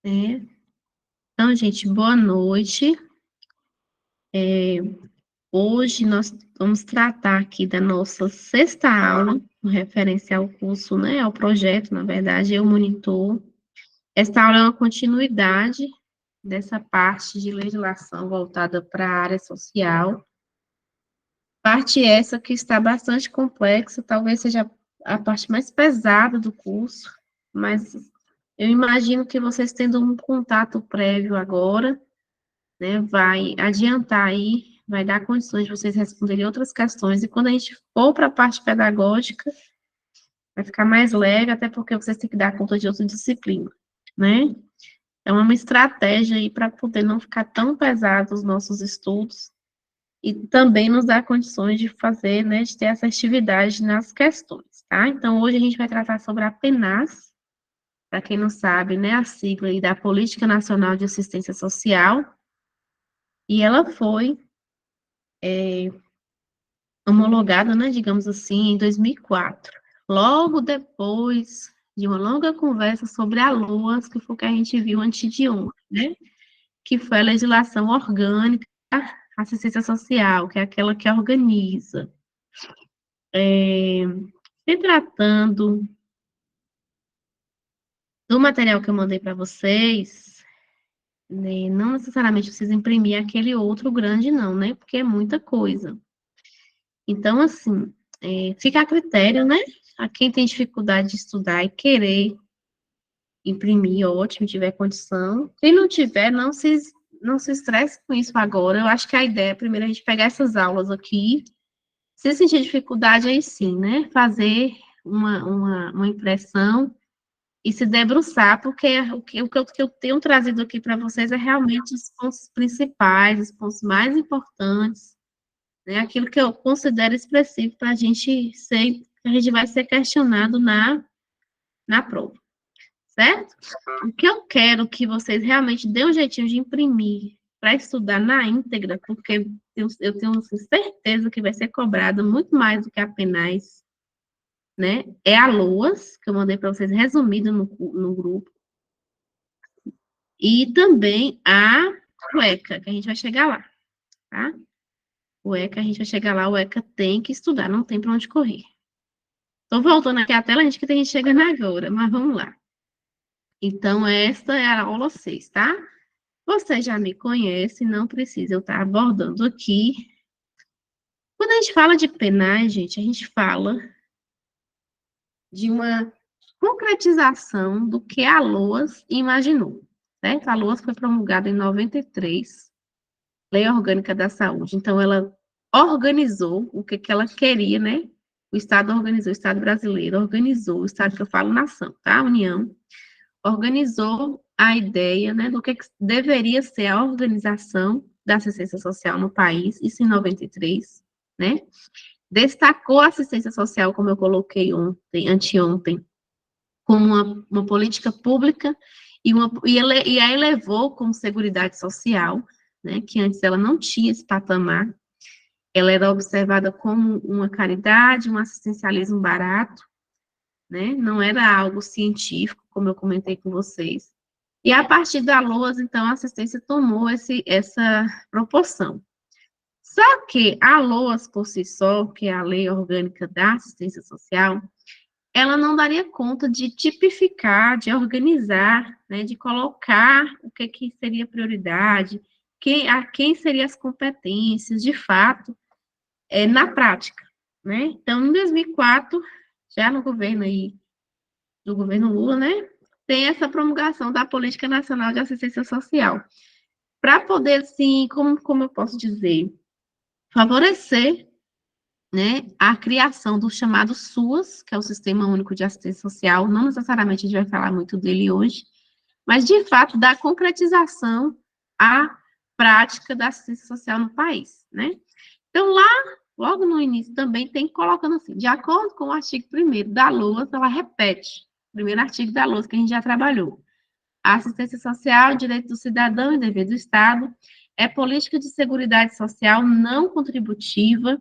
né? Então, gente, boa noite. Hoje nós vamos tratar aqui da nossa sexta aula, com referência ao curso, né, ao projeto, na verdade, Eu Monitor. Esta aula é uma continuidade dessa parte de legislação voltada para a área social. Parte essa que está bastante complexa, talvez seja a parte mais pesada do curso, mas eu imagino que vocês tendo um contato prévio agora, né, vai adiantar aí, vai dar condições de vocês responderem outras questões, e quando a gente for para a parte pedagógica, vai ficar mais leve, até porque vocês têm que dar conta de outra disciplina, né? É uma estratégia aí para poder não ficar tão pesado os nossos estudos, e também nos dar condições de fazer, né, de ter assertividade nas questões, tá? Então, hoje a gente vai tratar sobre a PNAS, para quem não sabe, né, a sigla aí da Política Nacional de Assistência Social, e ela foi homologada, né, digamos assim, em 2004, logo depois de uma longa conversa sobre a LOAS, que foi o que a gente viu antes de ontem, né, que foi a legislação orgânica da assistência social, que é aquela que organiza. Se tratando do material que eu mandei para vocês, né, não necessariamente precisa imprimir aquele outro grande, não, né, porque é muita coisa. Então, assim, fica a critério, né? A quem tem dificuldade de estudar e querer imprimir, ótimo, tiver condição. Se não tiver, não se estresse com isso agora. Eu acho que a ideia é primeiro a gente pegar essas aulas aqui. Se sentir dificuldade, aí sim, né? Fazer uma impressão e se debruçar, porque o que eu tenho trazido aqui para vocês é realmente os pontos principais, os pontos mais importantes, né? Aquilo que eu considero expressivo para a gente ser, a gente vai ser questionado na prova, certo? O que eu quero que vocês realmente dêem um jeitinho de imprimir para estudar na íntegra, porque eu tenho certeza que vai ser cobrado muito mais do que apenas, né? É a LOAS, que eu mandei para vocês resumido no grupo, e também a UECA, que a gente vai chegar lá, tá? O ECA, a gente vai chegar lá, o ECA tem que estudar, não tem para onde correr. Estou voltando aqui a tela, gente, que tem gente chegando agora, mas vamos lá. Então, esta é a aula 6, tá? Você já me conhece, não precisa eu estar abordando aqui. Quando a gente fala de penais, gente, a gente fala de uma concretização do que a LOAS imaginou, certo? A LOAS foi promulgada em 93, Lei Orgânica da Saúde. Então, ela organizou o que ela queria, né? O Estado organizou, o Estado brasileiro organizou, o Estado que eu falo, nação, tá? União, organizou a ideia, né, do que deveria ser a organização da assistência social no país, isso em 93, né? Destacou a assistência social, como eu coloquei ontem, anteontem, como uma política pública e a elevou como seguridade social, né, que antes ela não tinha esse patamar, ela era observada como uma caridade, um assistencialismo barato, né, não era algo científico, como eu comentei com vocês. E a partir da LOAS, então, a assistência tomou essa proporção. Só que a LOAS, por si só, que é a Lei Orgânica da Assistência Social, ela não daria conta de tipificar, de organizar, né, de colocar o que seria prioridade, a quem seriam as competências, de fato, na prática, né? Então, em 2004, já no governo aí, do governo Lula, né, tem essa promulgação da Política Nacional de Assistência Social, para poder, sim, como eu posso dizer, favorecer, né, a criação do chamado SUAS, que é o Sistema Único de Assistência Social, não necessariamente a gente vai falar muito dele hoje, mas, de fato, da concretização à prática da assistência social no país, né? Então, lá, logo no início, também tem colocando assim, de acordo com o artigo 1º da LOAS, ela repete, o primeiro artigo da LOAS que a gente já trabalhou. A assistência social, direito do cidadão e dever do Estado, é política de seguridade social não contributiva,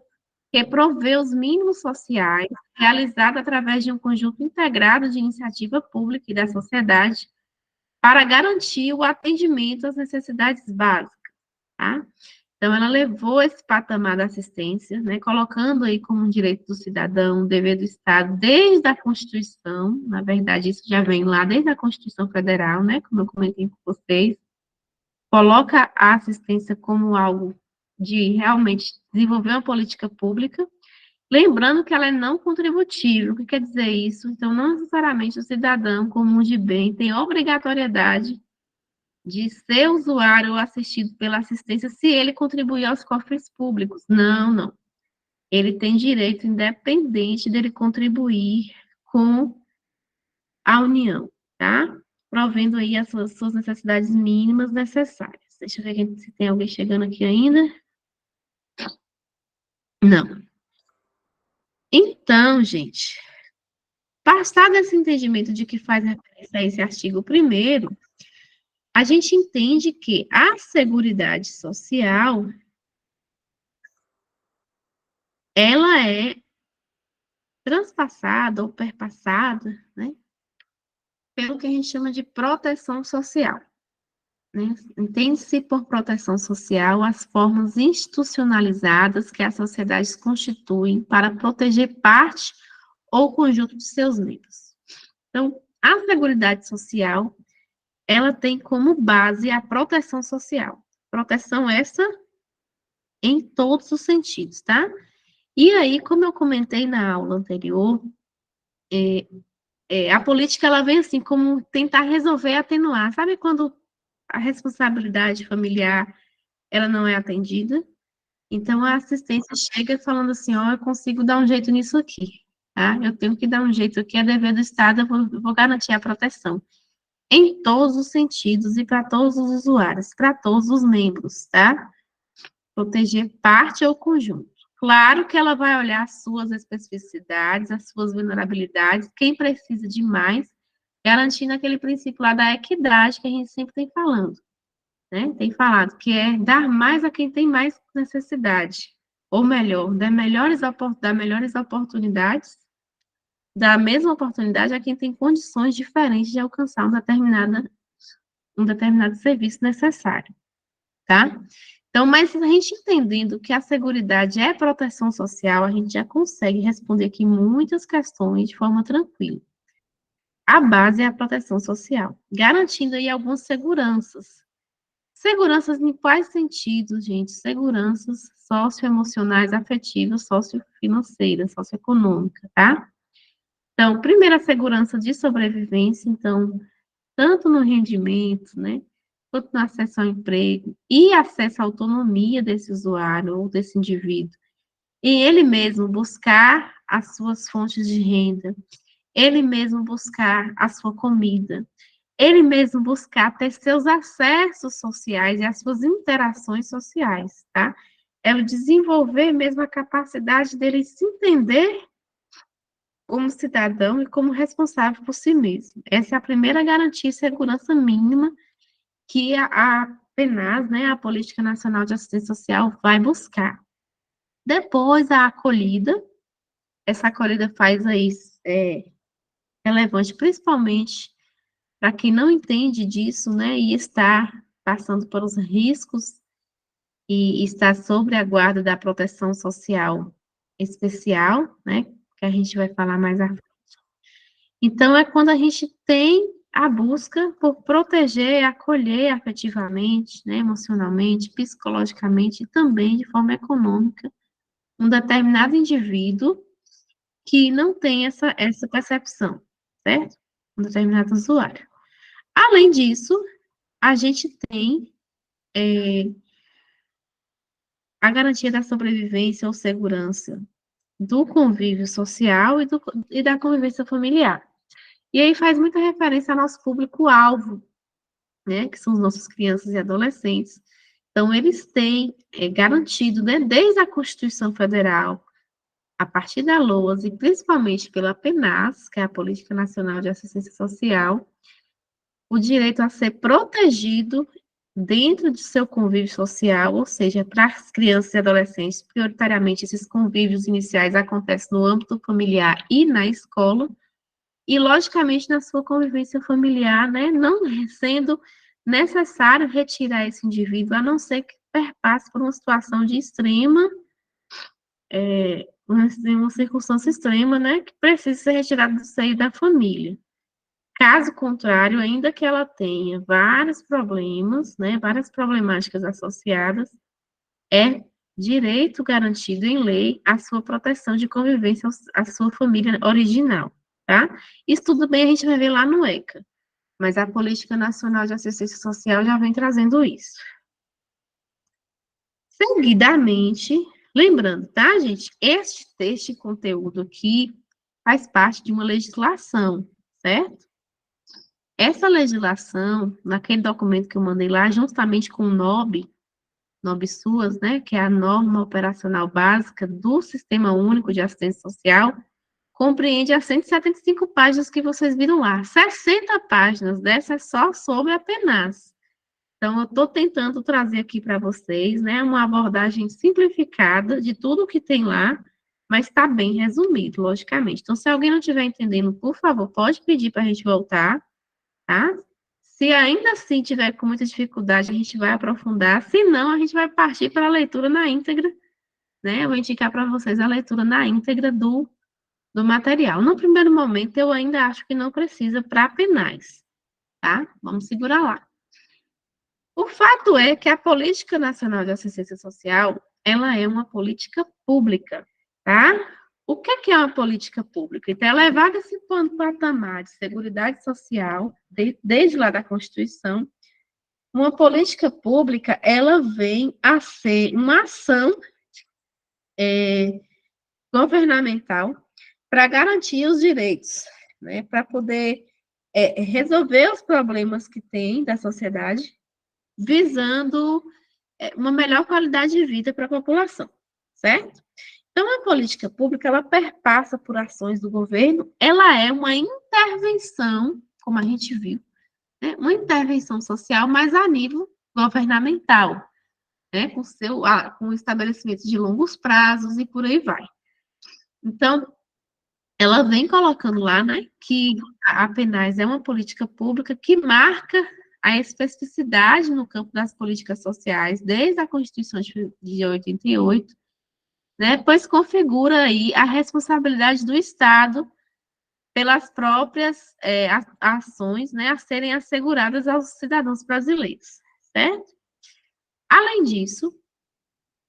que provê os mínimos sociais, realizada através de um conjunto integrado de iniciativa pública e da sociedade, para garantir o atendimento às necessidades básicas, tá? Então, ela levou esse patamar da assistência, né, colocando aí como um direito do cidadão, um dever do Estado, desde a Constituição, na verdade, isso já vem lá desde a Constituição Federal, né, como eu comentei com vocês, coloca a assistência como algo de realmente desenvolver uma política pública, lembrando que ela é não contributível. O que quer dizer isso? Então, não necessariamente o cidadão comum de bem tem obrigatoriedade de ser usuário ou assistido pela assistência se ele contribuir aos cofres públicos. Não, não. Ele tem direito independente dele contribuir com a União, tá? Provendo aí as suas necessidades mínimas necessárias. Deixa eu ver se tem alguém chegando aqui ainda. Não. Então, gente, passado esse entendimento de que faz referência a esse artigo 1º, a gente entende que a Seguridade Social, ela é transpassada ou perpassada, né, pelo que a gente chama de proteção social, né? Entende-se por proteção social as formas institucionalizadas que as sociedades constituem para proteger parte ou conjunto de seus membros. Então, a Seguridade Social, ela tem como base a proteção social. Proteção essa em todos os sentidos, tá? E aí, como eu comentei na aula anterior, a política, ela vem assim, como tentar resolver e atenuar. Sabe quando a responsabilidade familiar, ela não é atendida? Então, a assistência chega falando assim, ó, eu consigo dar um jeito nisso aqui, tá? Eu tenho que dar um jeito aqui, é dever do Estado, eu vou garantir a proteção. Em todos os sentidos e para todos os usuários, para todos os membros, tá? Proteger parte ou conjunto. Claro que ela vai olhar as suas especificidades, as suas vulnerabilidades, quem precisa de mais, garantindo aquele princípio lá da equidade que a gente sempre tem falando, né? Tem falado que é dar mais a quem tem mais necessidade, ou melhor, dar melhores oportunidades, dar a mesma oportunidade a quem tem condições diferentes de alcançar um determinado serviço necessário, tá? Então, mas a gente entendendo que a seguridade é proteção social, a gente já consegue responder aqui muitas questões de forma tranquila. A base é a proteção social, garantindo aí algumas seguranças. Seguranças em quais sentidos, gente? Seguranças socioemocionais, afetivas, sociofinanceiras, socioeconômicas, tá? Então, primeira, segurança de sobrevivência, então, tanto no rendimento, né, quanto no acesso ao emprego e acesso à autonomia desse usuário ou desse indivíduo, e ele mesmo buscar as suas fontes de renda, ele mesmo buscar a sua comida, ele mesmo buscar ter seus acessos sociais e as suas interações sociais, tá? É o desenvolver mesmo a capacidade dele se entender como cidadão e como responsável por si mesmo. Essa é a primeira garantia de segurança mínima que a PNAS, né, a Política Nacional de Assistência Social, vai buscar. Depois, a acolhida. Essa acolhida faz aí relevante, principalmente para quem não entende disso, né, e está passando por os riscos e está sob a guarda da proteção social especial, né, que a gente vai falar mais à frente. Então, é quando a gente tem a busca por proteger e acolher afetivamente, né, emocionalmente, psicologicamente e também de forma econômica um determinado indivíduo que não tem essa percepção, certo? Um determinado usuário. Além disso, a gente tem a garantia da sobrevivência ou segurança do convívio social e da convivência familiar. E aí faz muita referência ao nosso público-alvo, né, que são as nossas crianças e adolescentes. Então, eles têm garantido, né, desde a Constituição Federal, a partir da LOAS e principalmente pela PNAS, que é a Política Nacional de Assistência Social, o direito a ser protegido dentro de seu convívio social, ou seja, para as crianças e adolescentes, prioritariamente esses convívios iniciais acontecem no âmbito familiar e na escola, e, logicamente, na sua convivência familiar, né, não sendo necessário retirar esse indivíduo, a não ser que perpasse por uma situação de extrema, uma circunstância extrema, né, que precisa ser retirado do seio da família. Caso contrário, ainda que ela tenha vários problemas, né, várias problemáticas associadas, é direito garantido em lei a sua proteção de convivência à sua família original, tá? Isso tudo bem a gente vai ver lá no ECA, mas a Política Nacional de Assistência Social já vem trazendo isso. Seguidamente, lembrando, tá, gente? Este conteúdo aqui faz parte de uma legislação, certo? Essa legislação, naquele documento que eu mandei lá, juntamente com o NOB-SUAS, né, que é a norma operacional básica do Sistema Único de Assistência Social, compreende as 175 páginas que vocês viram lá. 60 páginas dessas só sobre a PENAS. Então, eu estou tentando trazer aqui para vocês, né, uma abordagem simplificada de tudo que tem lá, mas está bem resumido, logicamente. Então, se alguém não estiver entendendo, por favor, pode pedir para a gente voltar, tá? Se ainda assim tiver com muita dificuldade, a gente vai aprofundar. Se não, a gente vai partir para a leitura na íntegra, né? Eu vou indicar para vocês a leitura na íntegra do material. No primeiro momento, eu ainda acho que não precisa para penais, tá? Vamos segurar lá. O fato é que a Política Nacional de Assistência Social, ela é uma política pública, tá? O que é uma política pública? Então, é levar esse patamar de seguridade social, desde lá da Constituição. Uma política pública, ela vem a ser uma ação governamental para garantir os direitos, né? Para poder resolver os problemas que tem da sociedade, visando uma melhor qualidade de vida para a população, certo? Então, a política pública, ela perpassa por ações do governo, ela é uma intervenção, como a gente viu, né? Uma intervenção social, mas a nível governamental, né? Com o estabelecimento de longos prazos e por aí vai. Então, ela vem colocando lá, né, que a Penais é uma política pública que marca a especificidade no campo das políticas sociais desde a Constituição de 88, né, pois configura aí a responsabilidade do Estado pelas próprias ações, né, a serem asseguradas aos cidadãos brasileiros, certo? Além disso,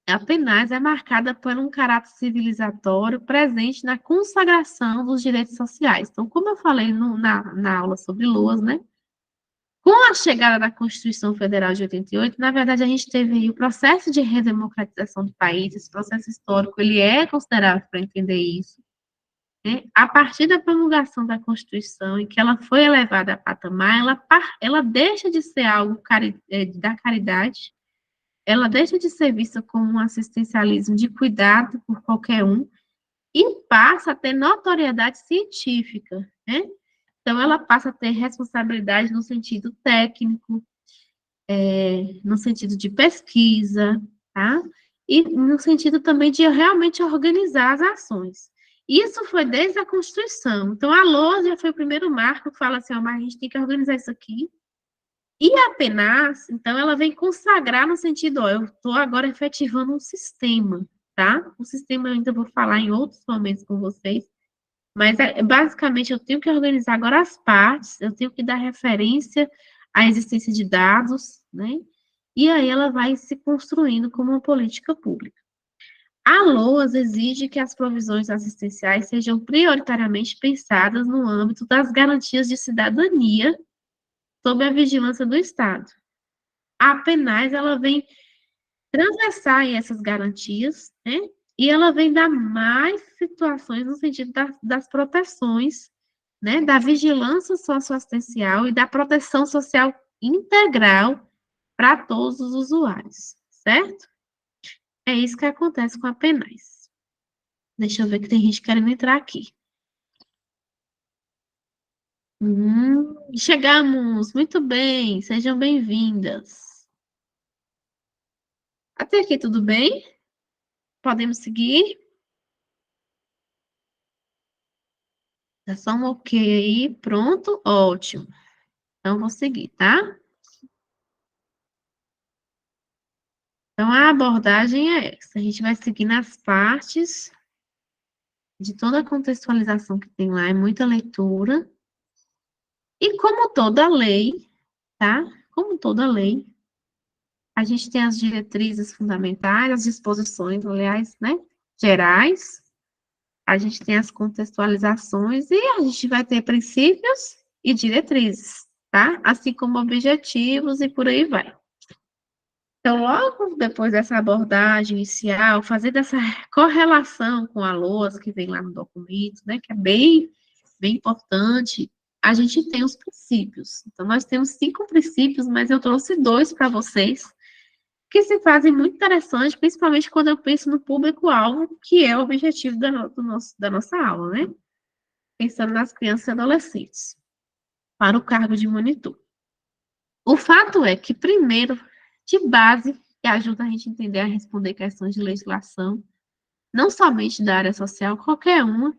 a Penais é marcada por um caráter civilizatório presente na consagração dos direitos sociais. Então, como eu falei na aula sobre luas, né? Com a chegada da Constituição Federal de 88, na verdade, a gente teve aí o processo de redemocratização do país, esse processo histórico, ele é considerável para entender isso, né? A partir da promulgação da Constituição, em que ela foi elevada a patamar, ela deixa de ser algo da caridade, ela deixa de ser vista como um assistencialismo de cuidado por qualquer um e passa a ter notoriedade científica, né? Então, ela passa a ter responsabilidade no sentido técnico, no sentido de pesquisa, tá? E no sentido também de realmente organizar as ações. Isso foi desde a Constituição. Então, a LOA já foi o primeiro marco que fala assim, ó, mas a gente tem que organizar isso aqui. E a PENAS, então, ela vem consagrar no sentido, ó, eu estou agora efetivando um sistema, tá? O sistema eu ainda vou falar em outros momentos com vocês, mas basicamente eu tenho que organizar agora as partes, eu tenho que dar referência à existência de dados, né? E aí ela vai se construindo como uma política pública. A LOAS exige que as provisões assistenciais sejam prioritariamente pensadas no âmbito das garantias de cidadania sob a vigilância do Estado. A Penais, ela vem transversar essas garantias, né? E ela vem dar mais situações no sentido das proteções, né? Da vigilância socioassistencial e da proteção social integral para todos os usuários, certo? É isso que acontece com a Penais. Deixa eu ver que tem gente querendo entrar aqui. Chegamos, muito bem, sejam bem-vindas. Até aqui tudo bem? Podemos seguir? Dá só um ok aí, pronto, ótimo. Então, vou seguir, tá? Então, a abordagem é essa. A gente vai seguir nas partes de toda a contextualização que tem lá, é muita leitura. E como toda lei, tá? Como toda lei, a gente tem as diretrizes fundamentais, as disposições, aliás, né? Gerais. A gente tem as contextualizações e a gente vai ter princípios e diretrizes, tá? Assim como objetivos e por aí vai. Então, logo depois dessa abordagem inicial, fazer dessa correlação com a LOAS que vem lá no documento, né, que é bem importante, a gente tem os princípios. Então, nós temos 5 princípios, mas eu trouxe 2 para vocês, que se fazem muito interessantes, principalmente quando eu penso no público-alvo, que é o objetivo da nossa aula, né? Pensando nas crianças e adolescentes, para o cargo de monitor. O fato é que, primeiro, de base, que ajuda a gente a entender a responder questões de legislação, não somente da área social, qualquer uma,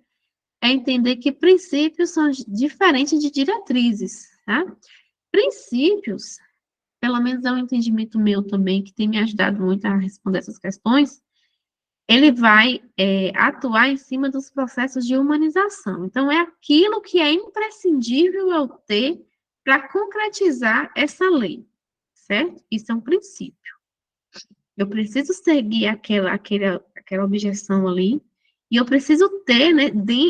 é entender que princípios são diferentes de diretrizes, tá? Princípios, pelo menos é um entendimento meu também, que tem me ajudado muito a responder essas questões, ele vai atuar em cima dos processos de humanização. Então, é aquilo que é imprescindível eu ter para concretizar essa lei, certo? Isso é um princípio. Eu preciso seguir aquela objeção ali, e eu preciso ter, né,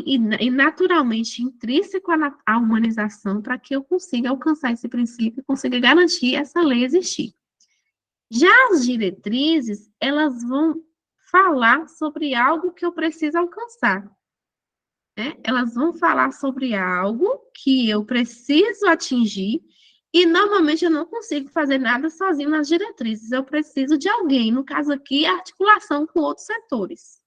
e naturalmente intrínseco à humanização para que eu consiga alcançar esse princípio e consiga garantir essa lei existir. Já as diretrizes, elas vão falar sobre algo que eu preciso alcançar, né? Elas vão falar sobre algo que eu preciso atingir e normalmente eu não consigo fazer nada sozinho nas diretrizes. Eu preciso de alguém, no caso aqui, articulação com outros setores,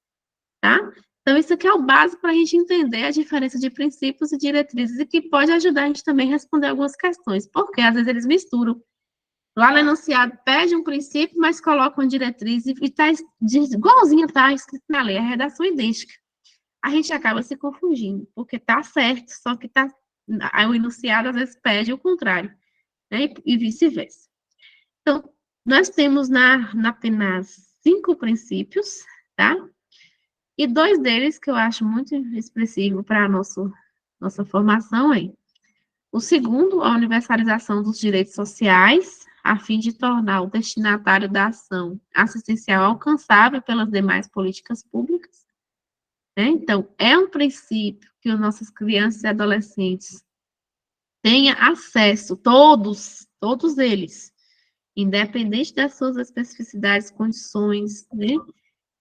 tá? Então, isso aqui é o básico para a gente entender a diferença de princípios e diretrizes e que pode ajudar a gente também a responder algumas questões, porque às vezes eles misturam. Lá no enunciado pede um princípio, mas coloca uma diretriz e está igualzinho está escrito na lei, a redação é idêntica. A gente acaba se confundindo, porque está certo, só que tá, o enunciado às vezes pede o contrário, né? E vice-versa. Então, nós temos na PENAS 5 princípios, tá? E 2 deles que eu acho muito expressivo para a nossa formação é o segundo, a universalização dos direitos sociais, a fim de tornar o destinatário da ação assistencial alcançável pelas demais políticas públicas, né? Então, é um princípio que as nossas crianças e adolescentes tenham acesso, todos eles, independente das suas especificidades, condições, né?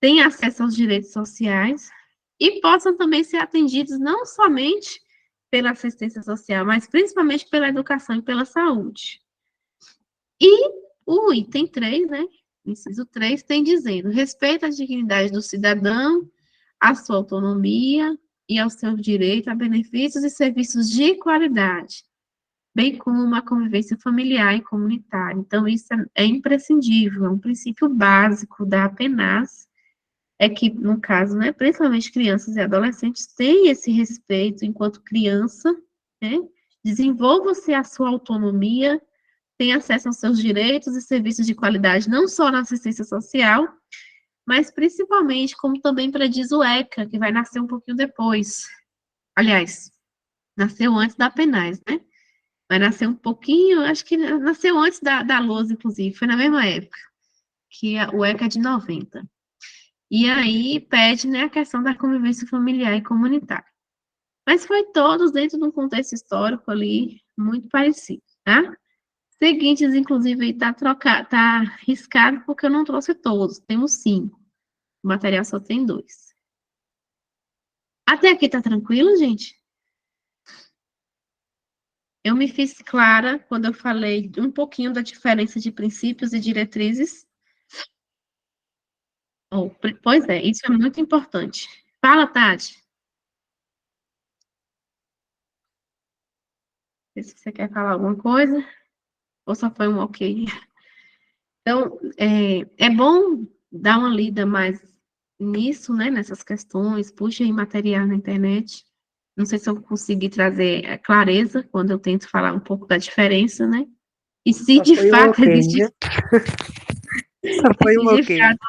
Tenham acesso aos direitos sociais e possam também ser atendidos não somente pela assistência social, mas principalmente pela educação e pela saúde. E o item 3, né? Inciso 3 tem dizendo: respeita a dignidade do cidadão, a sua autonomia e ao seu direito a benefícios e serviços de qualidade, bem como uma convivência familiar e comunitária. Então, isso é imprescindível, é um princípio básico da APENAS, é que, no caso, né, principalmente crianças e adolescentes, têm esse respeito enquanto criança, né, desenvolva-se a sua autonomia, tem acesso aos seus direitos e serviços de qualidade, não só na assistência social, mas principalmente, como também prediz o ECA, que vai nascer um pouquinho depois. Aliás, nasceu antes da PENAS, né? Vai nascer um pouquinho, acho que nasceu antes da LOAS, inclusive, foi na mesma época, que o ECA é de 90. E aí pede, né, a questão da convivência familiar e comunitária. Mas foi todos dentro de um contexto histórico ali muito parecido, tá? Seguintes, inclusive, aí tá riscado porque eu não trouxe todos, temos 5. O material só tem 2. Até aqui tá tranquilo, gente? Eu me fiz clara quando eu falei um pouquinho da diferença de princípios e diretrizes. Oh, pois é, isso é muito importante. Fala, Tati. Se você quer falar alguma coisa, ou só foi um ok. Então, é bom dar uma lida mais nisso, né, nessas questões, puxa aí material na internet, Não sei se eu consegui trazer clareza quando eu tento falar um pouco da diferença, né? E se Só de foi um fato ok, existe, viu? Só e foi se um de ok. fato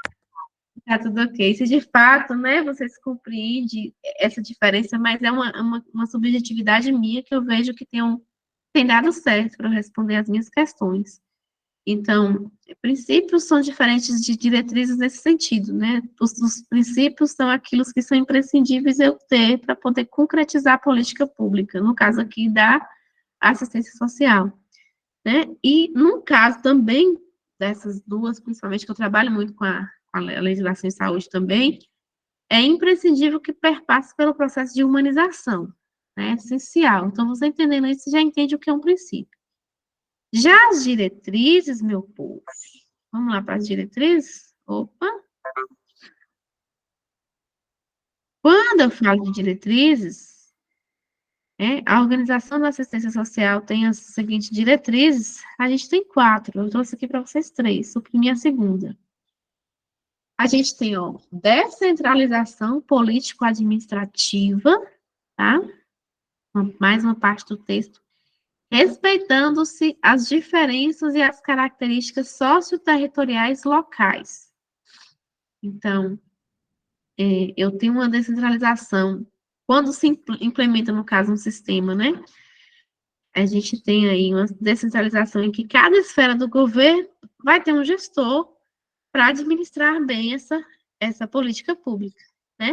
está tudo ok, se de fato, né, você se compreende essa diferença, mas é uma subjetividade minha que eu vejo que tem dado certo para responder as minhas questões. Então, princípios são diferentes de diretrizes nesse sentido, né? Os princípios são aquilo que são imprescindíveis eu ter para poder concretizar a política pública, no caso aqui da assistência social, né? E no caso também dessas duas, principalmente que eu trabalho muito com a legislação em saúde também, é imprescindível que perpasse pelo processo de humanização, né? É essencial. Então, você entendendo isso, você já entende o que é um princípio. Já as diretrizes, meu povo, vamos lá para as diretrizes? Opa! Quando eu falo de diretrizes, a Organização da Assistência Social tem as seguintes diretrizes, a gente tem 4, eu trouxe aqui para vocês 3, suprimi a segunda. A gente tem, ó, descentralização político-administrativa, tá? Mais uma parte do texto. Respeitando-se as diferenças e as características socioterritoriais locais. Então, eu tenho uma descentralização. Quando se implementa, no caso, um sistema, né? A gente tem aí uma descentralização em que cada esfera do governo vai ter um gestor para administrar bem essa política pública, né?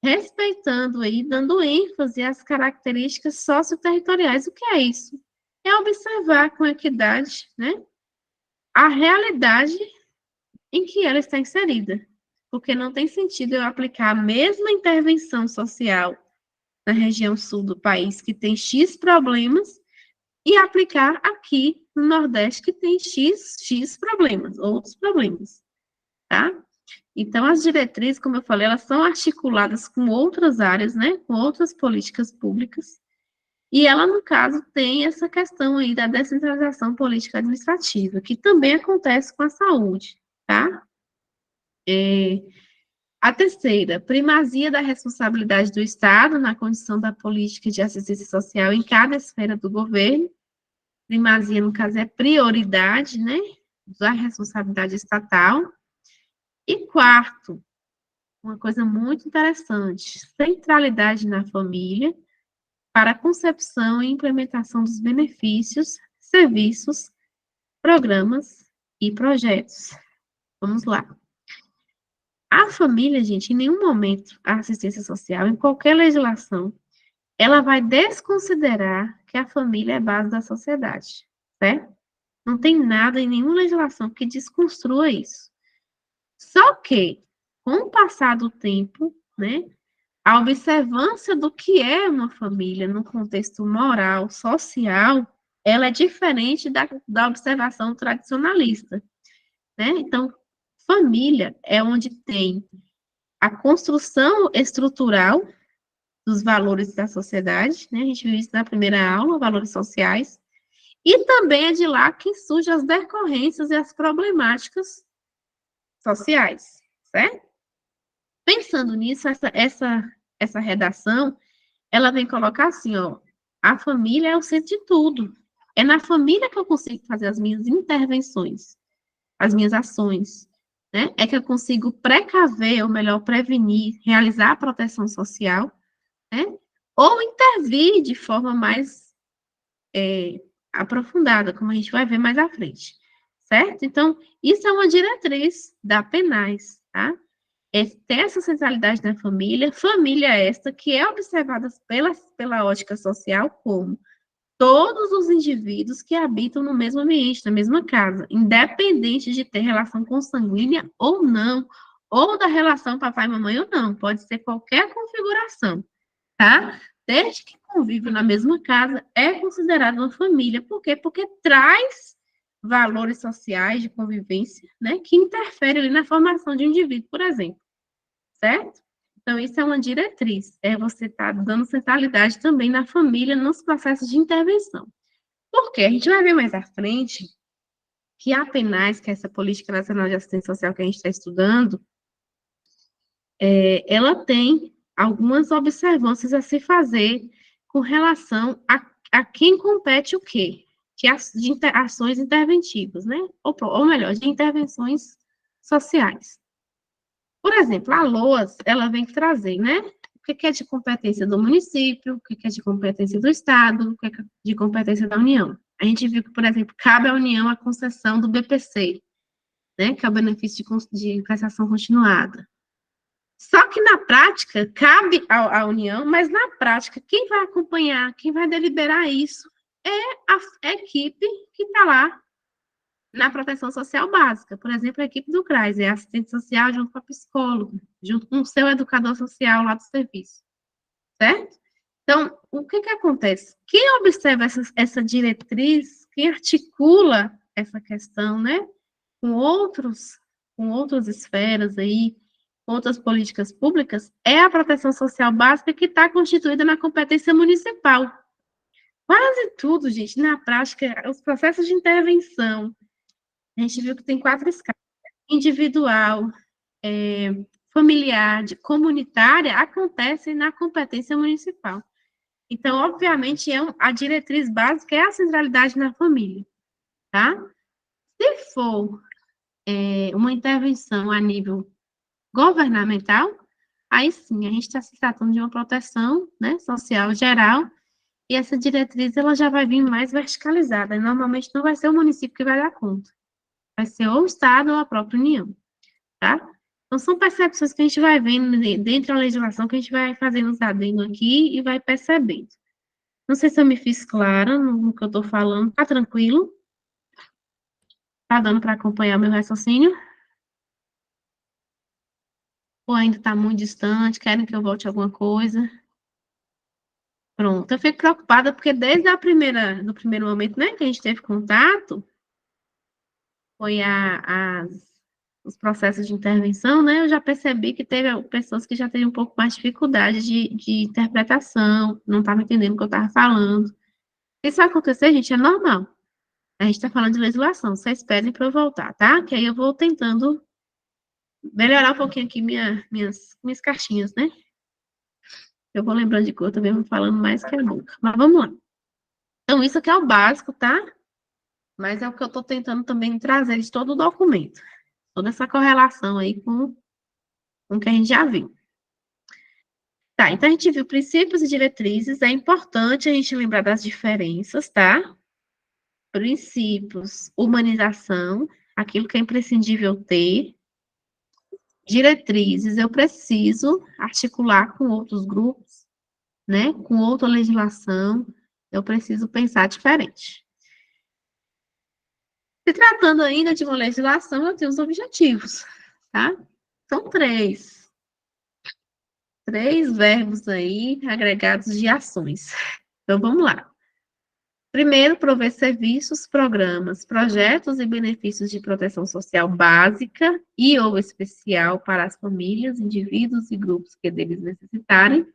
Respeitando aí, dando ênfase às características socioterritoriais. O que é isso? É observar com equidade, né, a realidade em que ela está inserida. Porque não tem sentido eu aplicar a mesma intervenção social na região sul do país, que tem X problemas, e aplicar aqui no Nordeste, que tem X problemas, outros problemas, tá? Então, as diretrizes, como eu falei, elas são articuladas com outras áreas, né, com outras políticas públicas, e ela, no caso, tem essa questão aí da descentralização política administrativa, que também acontece com a saúde, tá? A terceira, primazia da responsabilidade do Estado na condição da política de assistência social em cada esfera do governo. Primazia, no caso, é prioridade, né, da responsabilidade estatal. E quarto, uma coisa muito interessante, centralidade na família para a concepção e implementação dos benefícios, serviços, programas e projetos. Vamos lá. A família, gente, em nenhum momento a assistência social, em qualquer legislação, ela vai desconsiderar que a família é a base da sociedade, certo? Não tem nada em nenhuma legislação que desconstrua isso. Só que, com o passar do tempo, né, a observância do que é uma família no contexto moral, social, ela é diferente da observação tradicionalista, né? Então, família é onde tem a construção estrutural dos valores da sociedade, né? A gente viu isso na primeira aula, valores sociais, e também é de lá que surgem as decorrências e as problemáticas sociais, certo? Pensando nisso, essa redação, ela vem colocar assim, ó, a família é o centro de tudo. É na família que eu consigo fazer as minhas intervenções, as minhas ações, né? É que eu consigo precaver, ou melhor, prevenir, realizar a proteção social, né? Ou intervir de forma mais aprofundada, como a gente vai ver mais à frente, certo? Então, isso é uma diretriz da Penais, tá? É ter essa centralidade na família, família esta que é observada pela ótica social como todos os indivíduos que habitam no mesmo ambiente, na mesma casa, independente de ter relação consanguínea ou não, ou da relação papai e mamãe ou não, pode ser qualquer configuração, tá? Desde que convive na mesma casa, é considerado uma família. Por quê? Porque traz valores sociais de convivência, né, que interferem ali na formação de um indivíduo, por exemplo, certo? Então, isso é uma diretriz, é você estar dando centralidade também na família nos processos de intervenção. Porque a gente vai ver mais à frente que a PNAS, que é essa Política Nacional de Assistência Social que a gente está estudando, ela tem algumas observâncias a se fazer com relação a quem compete o quê? De ações interventivas, né? Ou melhor, de intervenções sociais. Por exemplo, a LOAS, ela vem trazer, né? O que é de competência do município, o que é de competência do Estado, o que é de competência da União. A gente viu que, por exemplo, cabe à União a concessão do BPC, né? Que é o benefício de prestação continuada. Só que na prática, cabe à União, mas na prática, quem vai acompanhar, quem vai deliberar isso é a equipe que está lá na proteção social básica. Por exemplo, a equipe do CRAS, é assistente social junto com a psicóloga, junto com o seu educador social lá do serviço, certo? Então, o que acontece? Quem observa essa diretriz, quem articula essa questão, né, com outras esferas aí, outras políticas públicas, é a proteção social básica que está constituída na competência municipal. Quase tudo, gente, na prática, os processos de intervenção, a gente viu que tem 4 escalas: individual, familiar, comunitária, acontecem na competência municipal. Então, obviamente, a diretriz básica é a centralidade na família, tá? Se for uma intervenção a nível governamental, aí sim, a gente está se tratando de uma proteção, né, social geral, e essa diretriz ela já vai vir mais verticalizada. Normalmente não vai ser o município que vai dar conta, vai ser ou o Estado ou a própria União, tá? Então, são percepções que a gente vai vendo dentro da legislação, que a gente vai fazendo os adendos aqui e vai percebendo. Não sei se eu me fiz clara no que eu estou falando, tá tranquilo? Tá dando para acompanhar meu raciocínio? Ou ainda está muito distante, querem que eu volte alguma coisa? Pronto, eu fico preocupada porque desde do primeiro momento, né, que a gente teve contato, foi os processos de intervenção, né, eu já percebi que teve pessoas que já têm um pouco mais de dificuldade de interpretação, não estavam entendendo o que eu estava falando. Isso vai acontecer, gente, é normal. A gente está falando de legislação, vocês pedem para eu voltar, tá? Que aí eu vou tentando melhorar um pouquinho aqui minhas caixinhas, né? Eu vou lembrando de cor, também vou falando mais que a boca. Mas vamos lá. Então, isso aqui é o básico, tá? Mas é o que eu estou tentando também trazer de todo o documento. Toda essa correlação aí com o que a gente já viu. Tá, então a gente viu princípios e diretrizes. É importante a gente lembrar das diferenças, tá? Princípios, humanização, aquilo que é imprescindível ter. Diretrizes, eu preciso articular com outros grupos, né? Com outra legislação, eu preciso pensar diferente. Se tratando ainda de uma legislação, eu tenho os objetivos, tá? São três verbos aí agregados de ações. Então, vamos lá. Primeiro, prover serviços, programas, projetos e benefícios de proteção social básica e ou especial para as famílias, indivíduos e grupos que deles necessitarem.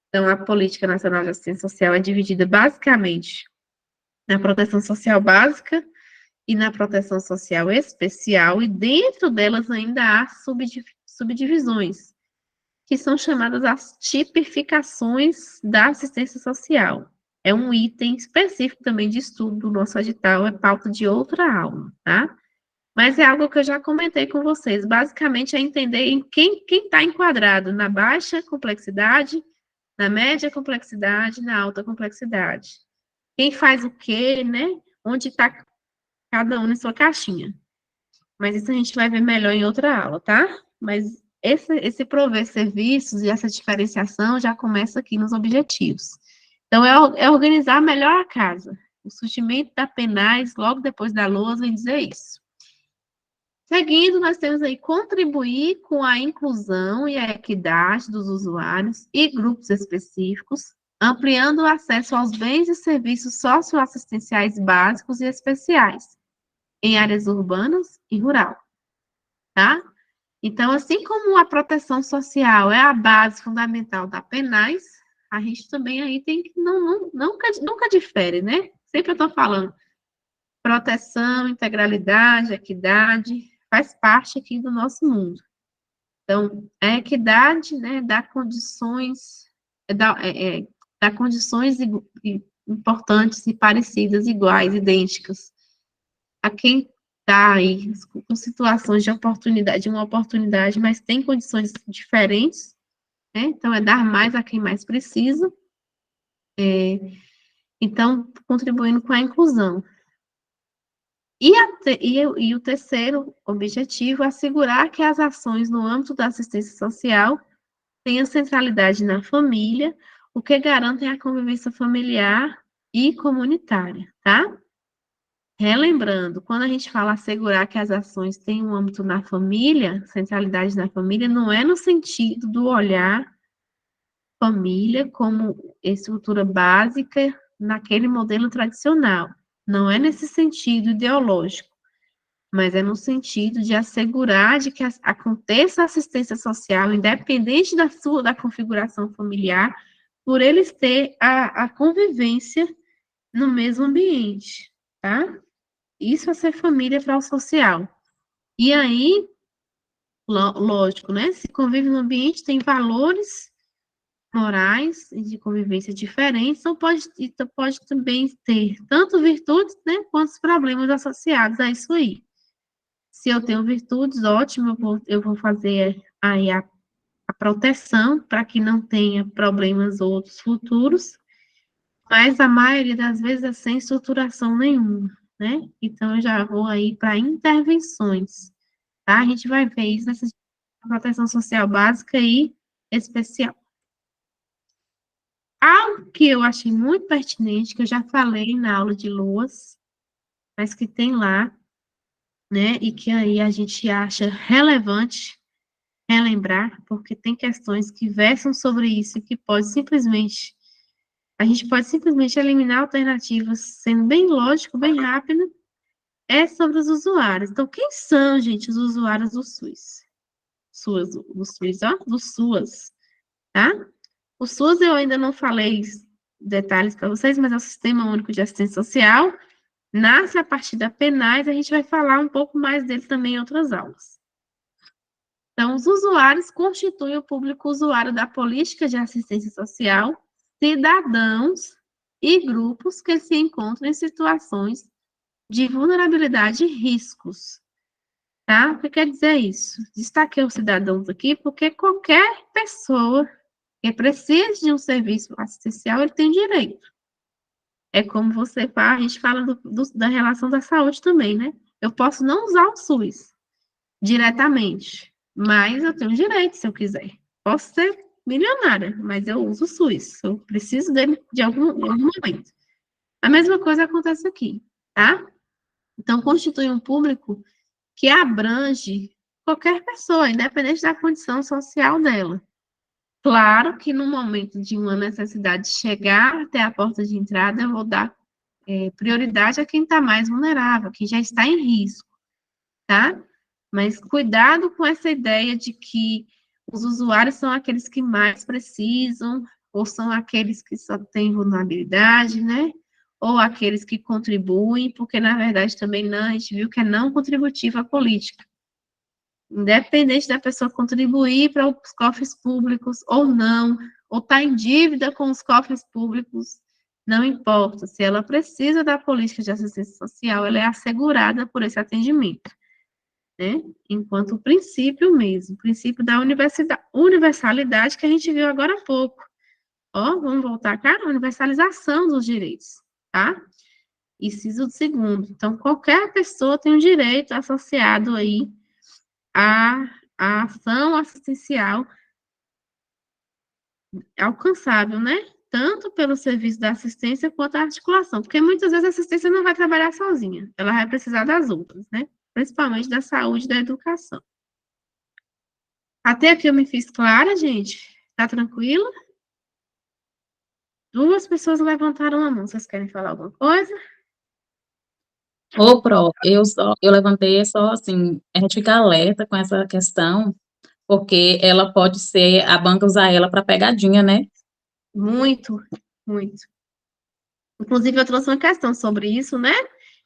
Então, a Política Nacional de Assistência Social é dividida basicamente na proteção social básica e na proteção social especial, e dentro delas ainda há subdivisões, que são chamadas as tipificações da assistência social. É um item específico também de estudo do nosso edital, é pauta de outra aula, tá? Mas é algo que eu já comentei com vocês. Basicamente, é entender em quem está enquadrado na baixa complexidade, na média complexidade, na alta complexidade. Quem faz o quê, né? Onde está cada um em sua caixinha. Mas isso a gente vai ver melhor em outra aula, tá? Mas esse prover serviços e essa diferenciação já começa aqui nos objetivos. Então, é organizar melhor a casa. O surgimento da PENAS, logo depois da LOAS, vem dizer isso. Seguindo, nós temos aí contribuir com a inclusão e a equidade dos usuários e grupos específicos, ampliando o acesso aos bens e serviços socioassistenciais básicos e especiais, em áreas urbanas e rural, tá? Então, assim como a proteção social é a base fundamental da PENAS, a gente também aí tem que, nunca difere, né? Sempre eu estou falando, proteção, integralidade, equidade, faz parte aqui do nosso mundo. Então, a equidade, né, dá condições, dá condições importantes e parecidas, iguais, idênticas, a quem está aí com situações de oportunidade, uma oportunidade, mas tem condições diferentes, né? Então, é dar mais a quem mais precisa, então, contribuindo com a inclusão. E o terceiro objetivo é assegurar que as ações no âmbito da assistência social tenham centralidade na família, o que garante a convivência familiar e comunitária, tá? Relembrando, quando a gente fala assegurar que as ações têm um âmbito na família, centralidade na família, não é no sentido do olhar família como estrutura básica naquele modelo tradicional. Não é nesse sentido ideológico, mas é no sentido de assegurar de que aconteça assistência social, independente da configuração familiar, por eles ter a convivência no mesmo ambiente, tá? Isso é ser família para o social. E aí, lógico, né? Se convive no ambiente, tem valores morais e de convivência diferentes, então pode também ter tanto virtudes, né, quanto os problemas associados a isso aí. Se eu tenho virtudes, ótimo, eu vou fazer aí a proteção para que não tenha problemas outros futuros, mas a maioria das vezes é sem estruturação nenhuma, né? Então, eu já vou aí para intervenções, tá? A gente vai ver isso nessa proteção social básica e especial. Algo que eu achei muito pertinente, que eu já falei na aula de Loas, mas que tem lá, né, e que aí a gente acha relevante relembrar, porque tem questões que versam sobre isso, que a gente pode simplesmente eliminar alternativas, sendo bem lógico, bem rápido, é sobre os usuários. Então, quem são, gente, os usuários do SUS? Do SUS, ó, do SUAS, tá? O SUS eu ainda não falei detalhes para vocês, mas é o Sistema Único de Assistência Social, nasce a partir da PNAS, a gente vai falar um pouco mais dele também em outras aulas. Então, os usuários constituem o público usuário da política de assistência social, cidadãos e grupos que se encontram em situações de vulnerabilidade e riscos. Tá? O que quer dizer isso? Destaquei os cidadãos aqui porque qualquer pessoa que precise de um serviço assistencial, ele tem direito. É como você fala, a gente fala da relação da saúde também, né? Eu posso não usar o SUS diretamente, mas eu tenho direito se eu quiser. Posso ser milionária, mas eu uso o SUS. Eu preciso dele de algum momento. A mesma coisa acontece aqui, tá? Então, constitui um público que abrange qualquer pessoa, independente da condição social dela. Claro que no momento de uma necessidade de chegar até a porta de entrada, eu vou dar prioridade a quem está mais vulnerável, quem já está em risco, tá? Mas cuidado com essa ideia de que os usuários são aqueles que mais precisam, ou são aqueles que só têm vulnerabilidade, né? Ou aqueles que contribuem, porque na verdade também não, a gente viu que é não contributiva a política. Independente da pessoa contribuir para os cofres públicos ou não, ou estar tá em dívida com os cofres públicos, não importa. Se ela precisa da política de assistência social, ela é assegurada por esse atendimento, né? Enquanto o princípio mesmo, o princípio da universalidade que a gente viu agora há pouco. Ó, vamos voltar cá, a universalização dos direitos, tá? Inciso segundo. Então, qualquer pessoa tem um direito associado aí a ação assistencial alcançável, né? Tanto pelo serviço da assistência quanto a articulação, porque muitas vezes a assistência não vai trabalhar sozinha, ela vai precisar das outras, né? Principalmente da saúde e da educação. Até aqui eu me fiz clara, gente? Tá tranquilo? Duas pessoas levantaram a mão, vocês querem falar alguma coisa? Ô, Pro, eu levantei só assim, a gente fica alerta com essa questão, porque ela pode ser, a banca usar ela para pegadinha, né? Muito, muito. Inclusive, eu trouxe uma questão sobre isso, né?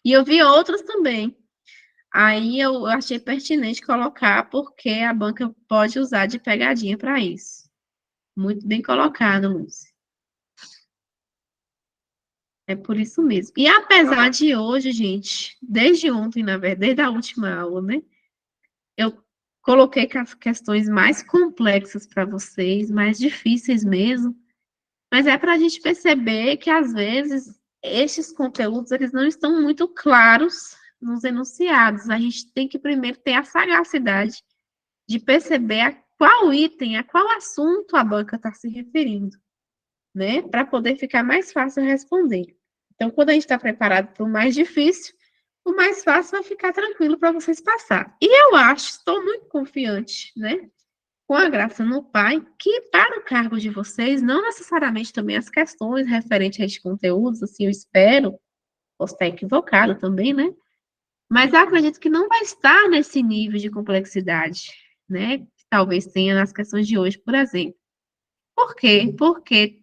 E eu vi outras também. Aí eu achei pertinente colocar, porque a banca pode usar de pegadinha para isso. Muito bem colocado, Lúcia. É por isso mesmo. E apesar de hoje, gente, desde ontem, na verdade, desde a última aula, né? Eu coloquei as questões mais complexas para vocês, mais difíceis mesmo, mas é para a gente perceber que, às vezes, estes conteúdos, eles não estão muito claros nos enunciados. A gente tem que primeiro ter a sagacidade de perceber a qual item, a qual assunto a banca está se referindo, né? Para poder ficar mais fácil responder. Então, quando a gente está preparado para o mais difícil, o mais fácil vai ficar tranquilo para vocês passar. E eu acho, estou muito confiante, né? Com a graça no Pai, que para o cargo de vocês, não necessariamente também as questões referentes a este conteúdo, assim, eu espero, posso estar equivocado também, né? Mas eu acredito que não vai estar nesse nível de complexidade, né? Que talvez tenha nas questões de hoje, por exemplo. Por quê? Porque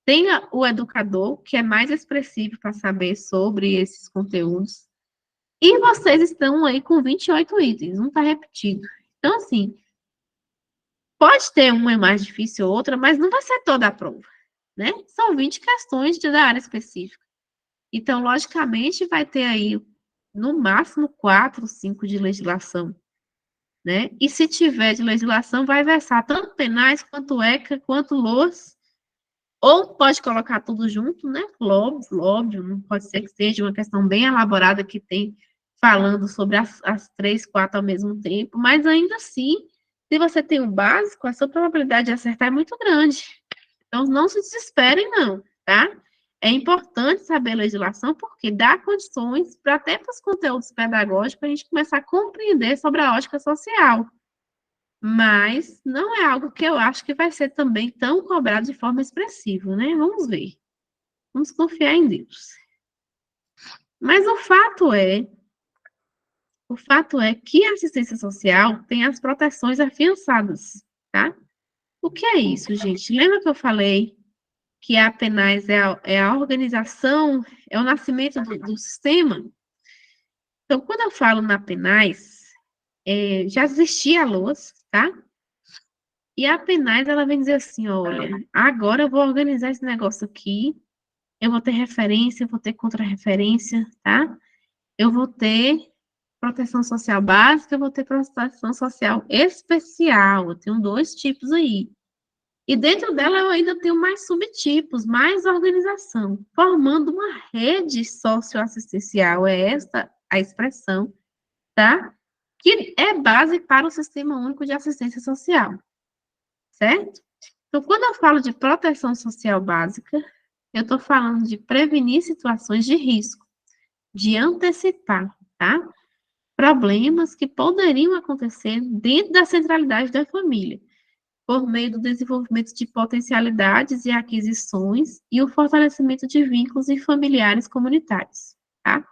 tem o educador, que é mais expressivo para saber sobre esses conteúdos, e vocês estão aí com 28 itens, não está repetido. Então, assim, pode ter uma mais difícil ou outra, mas não vai ser toda a prova, né? São 20 questões da área específica. Então, logicamente, vai ter aí, no máximo, 4, 5 de legislação, né? E se tiver de legislação, vai versar tanto penais, quanto ECA, quanto LOAS, ou pode colocar tudo junto, né? Óbvio, não pode ser que seja uma questão bem elaborada que tem falando sobre as 3, 4 ao mesmo tempo, mas ainda assim, se você tem o básico, a sua probabilidade de acertar é muito grande. Então, não se desesperem, não, tá? É importante saber a legislação, porque dá condições para até para os conteúdos pedagógicos a gente começar a compreender sobre a ótica social. Mas não é algo que eu acho que vai ser também tão cobrado de forma expressiva, né? Vamos ver. Vamos confiar em Deus. Mas o fato é que a assistência social tem as proteções afiançadas, tá? O que é isso, gente? Lembra que eu falei que a PENAS é a organização, é o nascimento do sistema? Então, quando eu falo na PENAS, já existia a LOAS, tá? E a PENAS, ela vem dizer assim, olha, agora eu vou organizar esse negócio aqui, eu vou ter referência, eu vou ter contra-referência, tá? Eu vou ter proteção social básica, eu vou ter proteção social especial, eu tenho 2 tipos aí. E dentro dela eu ainda tenho mais subtipos, mais organização, formando uma rede socioassistencial, é esta a expressão, tá? Que é base para o Sistema Único de Assistência Social, certo? Então, quando eu falo de proteção social básica, eu estou falando de prevenir situações de risco, de antecipar, tá? Problemas que poderiam acontecer dentro da centralidade da família, por meio do desenvolvimento de potencialidades e aquisições e o fortalecimento de vínculos e familiares comunitários, tá?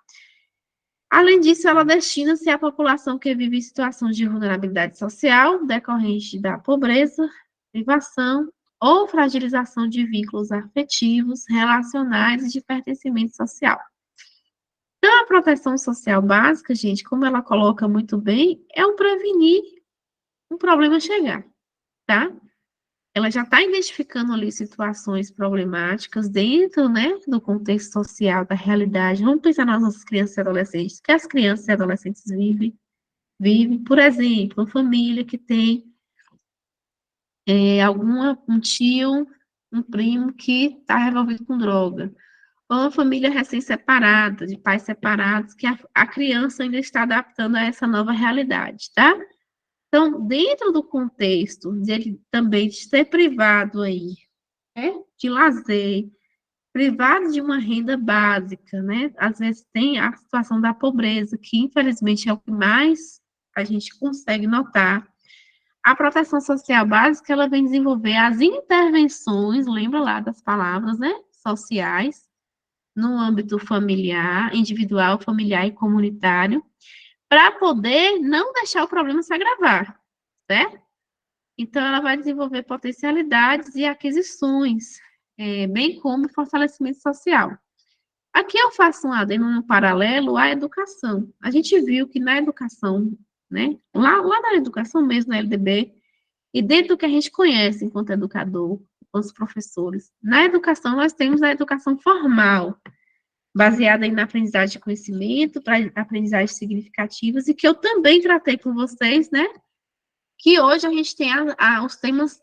Além disso, ela destina-se à população que vive em situação de vulnerabilidade social, decorrente da pobreza, privação ou fragilização de vínculos afetivos, relacionais e de pertencimento social. Então, a proteção social básica, gente, como ela coloca muito bem, é um prevenir um problema chegar, tá? Ela já está identificando ali situações problemáticas dentro, né, do contexto social, da realidade. Vamos pensar nas nossas crianças e adolescentes, que as crianças e adolescentes vivem, por exemplo, uma família que tem um tio, um primo que está revolvido com droga, ou uma família recém-separada, de pais separados, que a criança ainda está adaptando a essa nova realidade, tá? Então, dentro do contexto de ele também de ser privado aí, né, de lazer, privado de uma renda básica, né? Às vezes tem a situação da pobreza, que infelizmente é o que mais a gente consegue notar. A proteção social básica, ela vem desenvolver as intervenções, lembra lá das palavras, né? Sociais, no âmbito familiar, individual, familiar e comunitário, para poder não deixar o problema se agravar, certo? Então, ela vai desenvolver potencialidades e aquisições, bem como fortalecimento social. Aqui eu faço um adendo, um paralelo à educação. A gente viu que na educação, né, lá na educação mesmo, na LDB, e dentro do que a gente conhece enquanto educador, enquanto professores, na educação nós temos a educação formal, baseada na aprendizagem de conhecimento, para aprendizagens significativas, e que eu também tratei com vocês, né, que hoje a gente tem os temas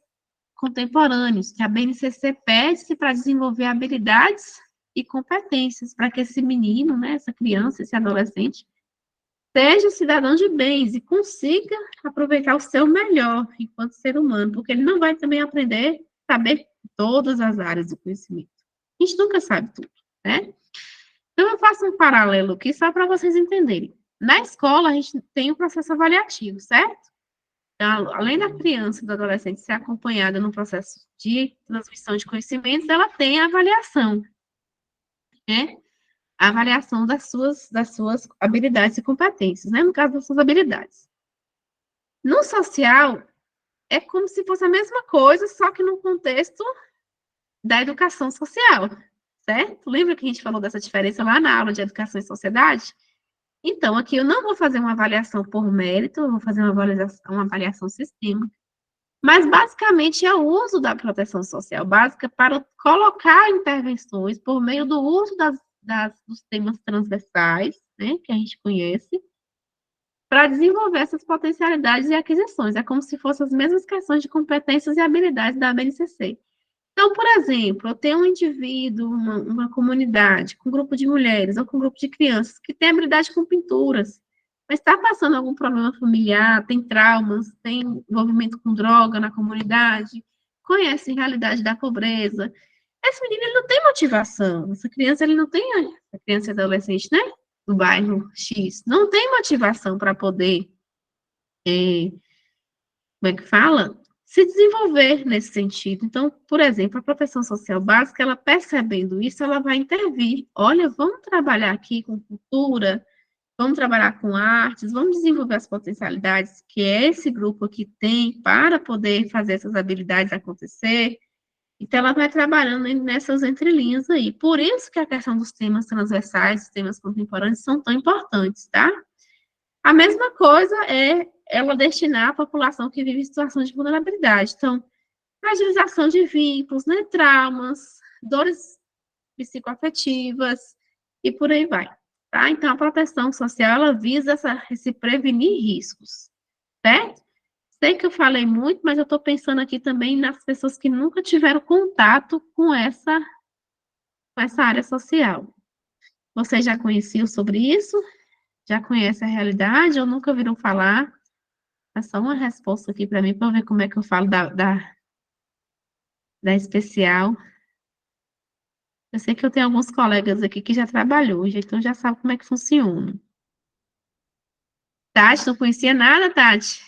contemporâneos, que a BNCC pede para desenvolver habilidades e competências para que esse menino, né, essa criança, esse adolescente, seja cidadão de bens e consiga aproveitar o seu melhor enquanto ser humano, porque ele não vai também aprender a saber todas as áreas do conhecimento. A gente nunca sabe tudo, né? Então, eu faço um paralelo aqui só para vocês entenderem. Na escola, a gente tem o processo avaliativo, certo? Então, além da criança e do adolescente ser acompanhada no processo de transmissão de conhecimentos, ela tem a avaliação, né? A avaliação das suas habilidades e competências, né? No caso das suas habilidades. No social, é como se fosse a mesma coisa, só que no contexto da educação social, certo? Lembra que a gente falou dessa diferença lá na aula de educação e sociedade? Então, aqui eu não vou fazer uma avaliação por mérito, eu vou fazer uma avaliação sistêmica, mas basicamente é o uso da proteção social básica para colocar intervenções por meio do uso dos temas transversais, né, que a gente conhece, para desenvolver essas potencialidades e aquisições. É como se fossem as mesmas questões de competências e habilidades da BNCC. Então, por exemplo, eu tenho um indivíduo, uma comunidade, com um grupo de mulheres ou com um grupo de crianças que tem habilidade com pinturas, mas está passando algum problema familiar, tem traumas, tem envolvimento com droga na comunidade, conhece a realidade da pobreza. Esse menino, ele não tem motivação. Essa criança, ele não tem, a criança e adolescente, né? Do bairro X, não tem motivação para poder, como é que fala? Se desenvolver nesse sentido. Então, por exemplo, a proteção social básica, ela percebendo isso, ela vai intervir. Olha, vamos trabalhar aqui com cultura, vamos trabalhar com artes, vamos desenvolver as potencialidades que esse grupo aqui tem para poder fazer essas habilidades acontecer. Então, ela vai trabalhando nessas entrelinhas aí. Por isso que a questão dos temas transversais, dos temas contemporâneos, são tão importantes, tá? A mesma coisa é ela destinar a população que vive em situação de vulnerabilidade. Então, fragilização de vínculos, né, traumas, dores psicoafetivas e por aí vai. Tá? Então, a proteção social, ela visa se prevenir riscos, certo? Sei que eu falei muito, mas eu estou pensando aqui também nas pessoas que nunca tiveram contato com essa área social. Vocês já conheciam sobre isso? Já conhecem a realidade ou nunca ouviram falar? É só uma resposta aqui para mim, para ver como é que eu falo da especial. Eu sei que eu tenho alguns colegas aqui que já trabalhou, então já sabe como é que funciona. Tati, não conhecia nada, Tati?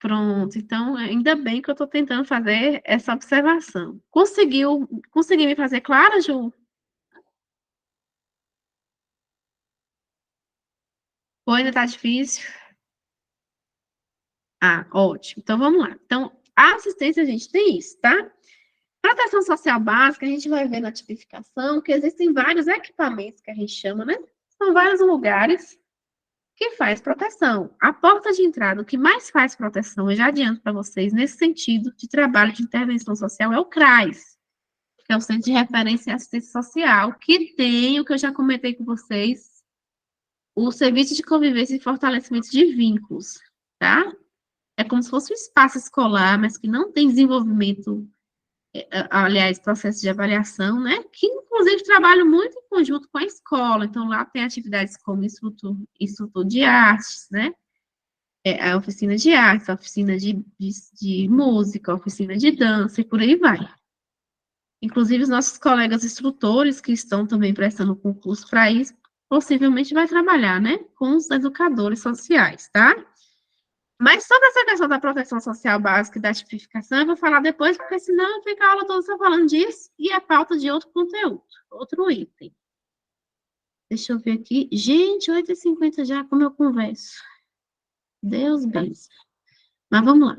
Pronto, então ainda bem que eu estou tentando fazer essa observação. Consegui me fazer clara, Ju? Ou ainda está difícil? Ah, ótimo. Então vamos lá. Então, a assistência a gente tem isso, tá? Proteção social básica, a gente vai ver na tipificação que existem vários equipamentos que a gente chama, né? São vários lugares que faz proteção. A porta de entrada, o que mais faz proteção, eu já adianto para vocês, nesse sentido de trabalho de intervenção social, é o CRAS, que é o Centro de Referência e Assistência Social, que tem, o que eu já comentei com vocês, o Serviço de Convivência e Fortalecimento de Vínculos, tá? É como se fosse um espaço escolar, mas que não tem desenvolvimento, aliás, processo de avaliação, né? Que, inclusive, trabalha muito em conjunto com a escola. Então, lá tem atividades como instrutor de artes, né? A oficina de artes, a oficina de música, a oficina de dança e por aí vai. Inclusive, os nossos colegas instrutores que estão também prestando concurso para isso, possivelmente vai trabalhar, né? Com os educadores sociais, tá? Mas sobre essa questão da proteção social básica e da tipificação, eu vou falar depois, porque senão fica a aula toda só falando disso e é pauta de outro conteúdo, outro item. Deixa eu ver aqui. Gente, 8h50 já, como eu converso. Deus bença. Mas vamos lá.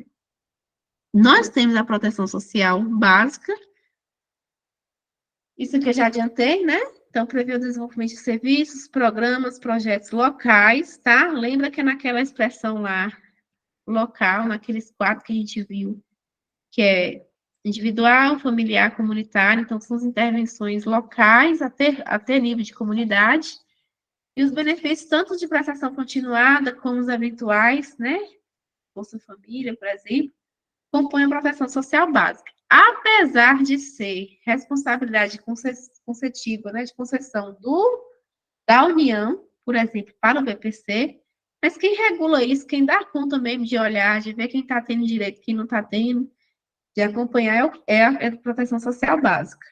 Nós temos a proteção social básica Isso que eu já adiantei, né? Então, prevê o desenvolvimento de serviços, programas, projetos locais, tá? Lembra que é naquela expressão lá, local, naqueles quatro que a gente viu, que é individual, familiar, comunitário. Então, são as intervenções locais até nível de comunidade. E os benefícios tanto de prestação continuada como os eventuais, né? Bolsa Família, por exemplo, compõem a proteção social básica. Apesar de ser responsabilidade concessiva, né, de concessão da União, por exemplo, para o BPC, mas quem regula isso, quem dá conta mesmo de olhar, de ver quem está tendo direito, quem não está tendo, de acompanhar, é a proteção social básica.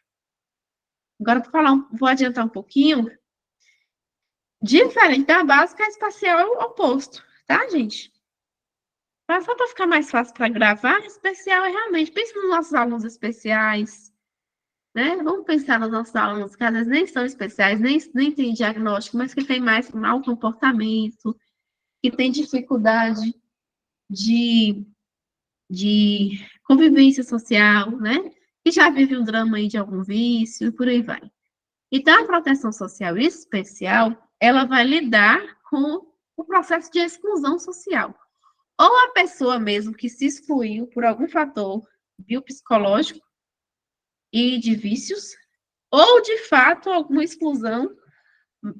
Agora, vou adiantar um pouquinho. Diferente da básica, a espacial é o oposto, tá, gente? Mas só para ficar mais fácil para gravar, especial é realmente, pense nos nossos alunos especiais, né? Vamos pensar nos nossos alunos que às vezes nem são especiais, nem têm diagnóstico, mas que têm mais mau comportamento, que têm dificuldade de, de convivência social, né? Que já vive um drama aí de algum vício e por aí vai. Então, a proteção social especial, ela vai lidar com o processo de exclusão social. Ou a pessoa mesmo que se excluiu por algum fator biopsicológico e de vícios, ou de fato alguma exclusão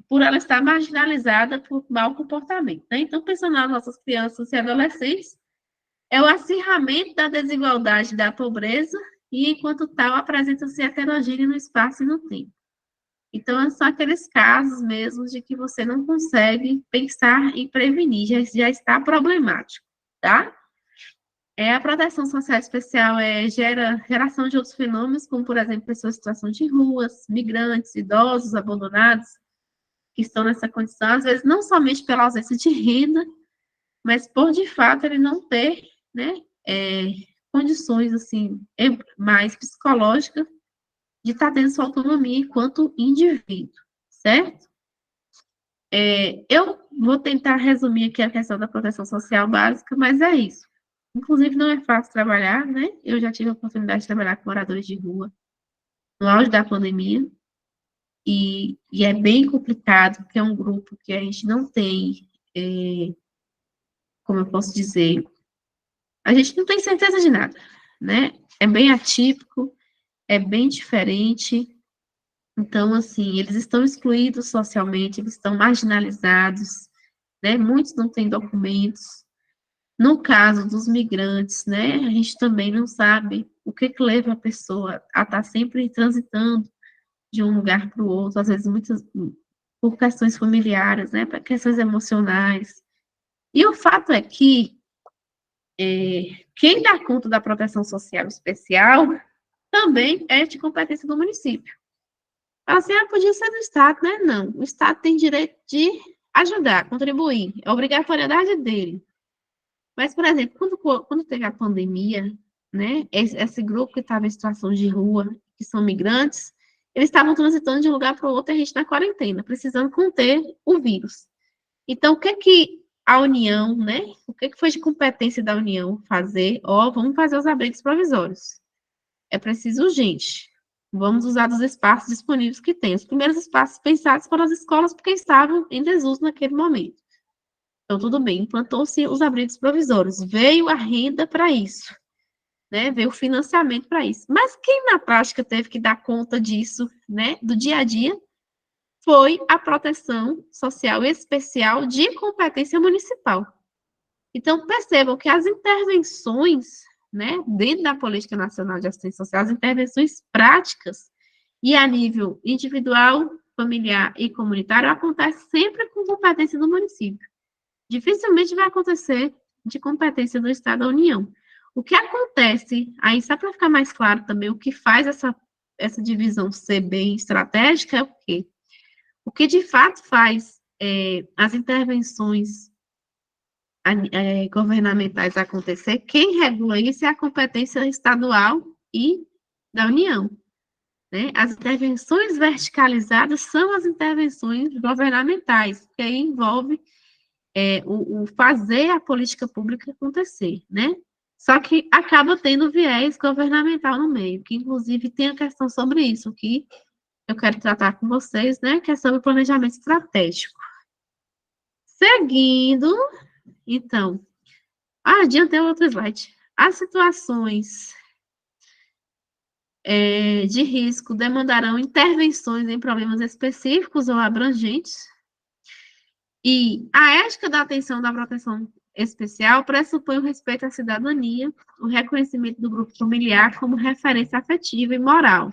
por ela estar marginalizada por mau comportamento. Né? Então, pensando nas nossas crianças e adolescentes, é o acirramento da desigualdade da pobreza e, enquanto tal, apresenta-se heterogênea no espaço e no tempo. Então, são aqueles casos mesmo de que você não consegue pensar em prevenir, já está problemático, tá? A proteção social especial geração de outros fenômenos, como, por exemplo, pessoas em situação de ruas, migrantes, idosos, abandonados, que estão nessa condição, às vezes não somente pela ausência de renda, mas por, de fato, ele não ter, né, condições, assim, mais psicológicas de estar tendo sua autonomia enquanto indivíduo, certo? Eu vou tentar resumir aqui a questão da proteção social básica, mas é isso. Inclusive, não é fácil trabalhar, né? Eu já tive a oportunidade de trabalhar com moradores de rua no auge da pandemia, e é bem complicado, porque é um grupo que a gente não tem, como eu posso dizer, a gente não tem certeza de nada, né? É bem atípico, é bem diferente. Então, assim, eles estão excluídos socialmente, eles estão marginalizados, né? Muitos não têm documentos. No caso dos migrantes, né, a gente também não sabe o que leva a pessoa a estar sempre transitando de um lugar para o outro, às vezes muitas por questões familiares, né, por questões emocionais. E o fato é que quem dá conta da proteção social especial também é de competência do município. Assim, podia ser do Estado, né? Não. O Estado tem direito de ajudar, contribuir. É obrigatoriedade dele. Mas, por exemplo, quando teve a pandemia, né, esse grupo que estava em situação de rua, que são migrantes, eles estavam transitando de um lugar para o outro, a gente na quarentena, precisando conter o vírus. Então, o que a União, né, o que foi de competência da União fazer? Vamos fazer os abrigos provisórios. É preciso urgente. Vamos usar os espaços disponíveis que tem. Os primeiros espaços pensados foram as escolas, porque estavam em desuso naquele momento. Então, tudo bem, implantou-se os abrigos provisórios, veio a renda para isso, né? Veio o financiamento para isso. Mas quem na prática teve que dar conta disso, né, do dia a dia, foi a proteção social especial de competência municipal. Então, percebam que as intervenções, né, dentro da Política Nacional de Assistência Social, as intervenções práticas e a nível individual, familiar e comunitário, acontecem sempre com competência do município. Dificilmente vai acontecer de competência do Estado da União. O que acontece, aí só para ficar mais claro também, o que faz essa divisão ser bem estratégica é o quê? O que de fato faz as intervenções governamentais acontecer, quem regula isso é a competência estadual e da União. Né? As intervenções verticalizadas são as intervenções governamentais, que aí envolve o fazer a política pública acontecer, né? Só que acaba tendo viés governamental no meio, que inclusive tem a questão sobre isso, que eu quero tratar com vocês, né, que é sobre planejamento estratégico. Seguindo, então, adiantei outro slide. As situações de risco demandarão intervenções em problemas específicos ou abrangentes. E a ética da atenção da proteção especial pressupõe o respeito à cidadania, o reconhecimento do grupo familiar como referência afetiva e moral,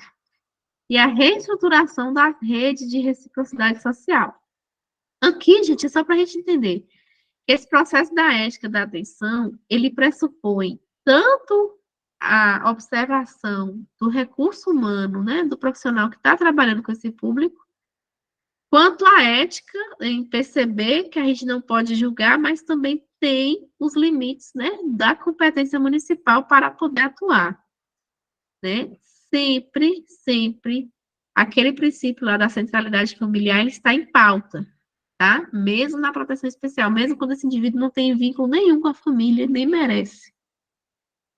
e a reestruturação da rede de reciprocidade social. Aqui, gente, é só para a gente entender. Esse processo da ética da atenção, ele pressupõe tanto a observação do recurso humano, né, do profissional que está trabalhando com esse público, quanto a ética em perceber que a gente não pode julgar, mas também tem os limites, né, da competência municipal para poder atuar, né? Sempre, aquele princípio lá da centralidade familiar, ele está em pauta, tá? Mesmo na proteção especial, mesmo quando esse indivíduo não tem vínculo nenhum com a família, nem merece.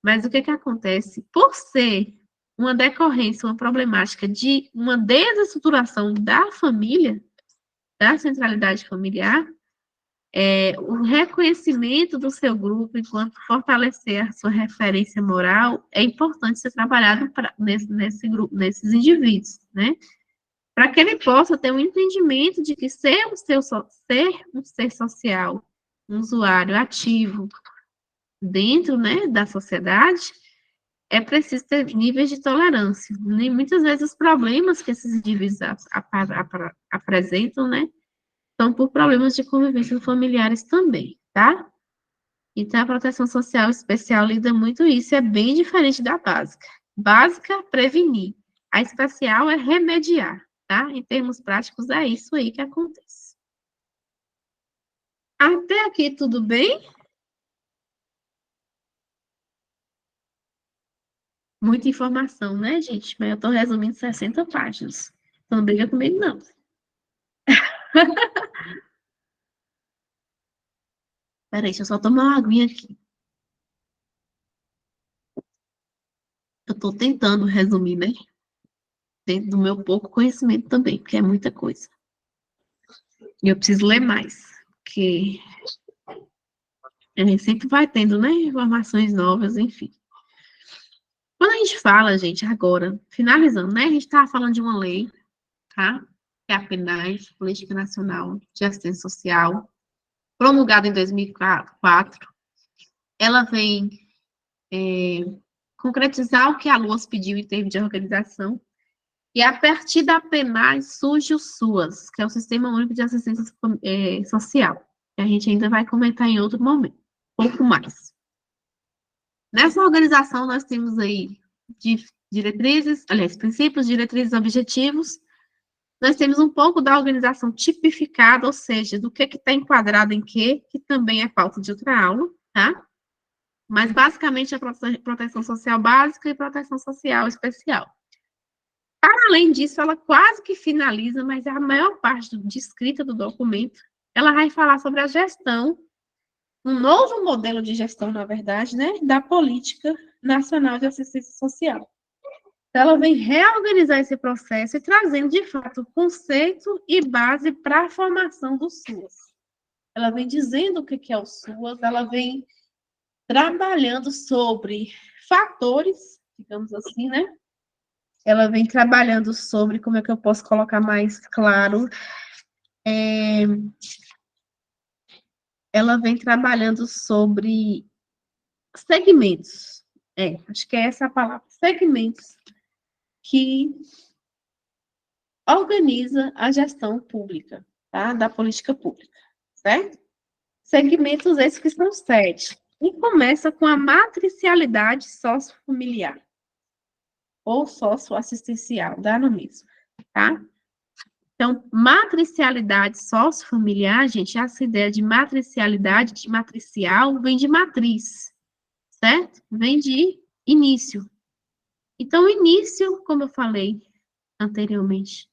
Mas o que que acontece? Por ser uma decorrência, uma problemática de uma desestruturação da família, da centralidade familiar, o reconhecimento do seu grupo enquanto fortalecer a sua referência moral é importante ser trabalhado nesse grupo, nesses indivíduos, né? Para que ele possa ter um entendimento de que ser um ser social, um usuário ativo dentro, né, da sociedade, é preciso ter níveis de tolerância. E muitas vezes os problemas que esses indivíduos apresentam, né, são por problemas de convivência familiares também, tá? Então, a proteção social especial lida muito isso, é bem diferente da básica. Básica, prevenir. A especial é remediar, tá? Em termos práticos, é isso aí que acontece. Até aqui, tudo bem? Muita informação, né, gente? Mas eu estou resumindo 60 páginas. Então, não briga comigo, não. Peraí, deixa eu só tomar uma aguinha aqui. Eu estou tentando resumir, né? Dentro do meu pouco conhecimento também, porque é muita coisa. E eu preciso ler mais, porque a gente sempre vai tendo, né, informações novas, enfim. Quando a gente fala, gente, agora, finalizando, né, a gente estava falando de uma lei, tá? Que é a PNAD, Política Nacional de Assistência Social, promulgada em 2004. Ela vem concretizar o que a LOAS pediu em termos de organização, e a partir da PNAD surge o SUAS, que é o Sistema Único de Assistência Social, que a gente ainda vai comentar em outro momento, um pouco mais. Nessa organização, nós temos aí diretrizes, aliás, princípios, diretrizes, objetivos. Nós temos um pouco da organização tipificada, ou seja, do que está enquadrado em quê, que também é pauta de outra aula, tá? Mas, basicamente, a proteção social básica e proteção social especial. Para além disso, ela quase que finaliza, mas a maior parte de escrita do documento, ela vai falar sobre a gestão, um novo modelo de gestão, na verdade, né, da Política Nacional de Assistência Social. Então, ela vem reorganizar esse processo e trazendo, de fato, conceito e base para a formação do SUAS. Ela vem dizendo o que é o SUAS, ela vem trabalhando sobre fatores, digamos assim, né? Ela vem trabalhando sobre, como é que eu posso colocar mais claro, ela vem trabalhando sobre segmentos, acho que é essa a palavra, segmentos, que organiza a gestão pública, tá? Da política pública, certo? Segmentos esses que são 7. E começa com a matricialidade sociofamiliar, ou socioassistencial, dá no mesmo, tá? Então, matricialidade sociofamiliar, gente, essa ideia de matricialidade, de matricial, vem de matriz, certo? Vem de início. Então, o início, como eu falei anteriormente,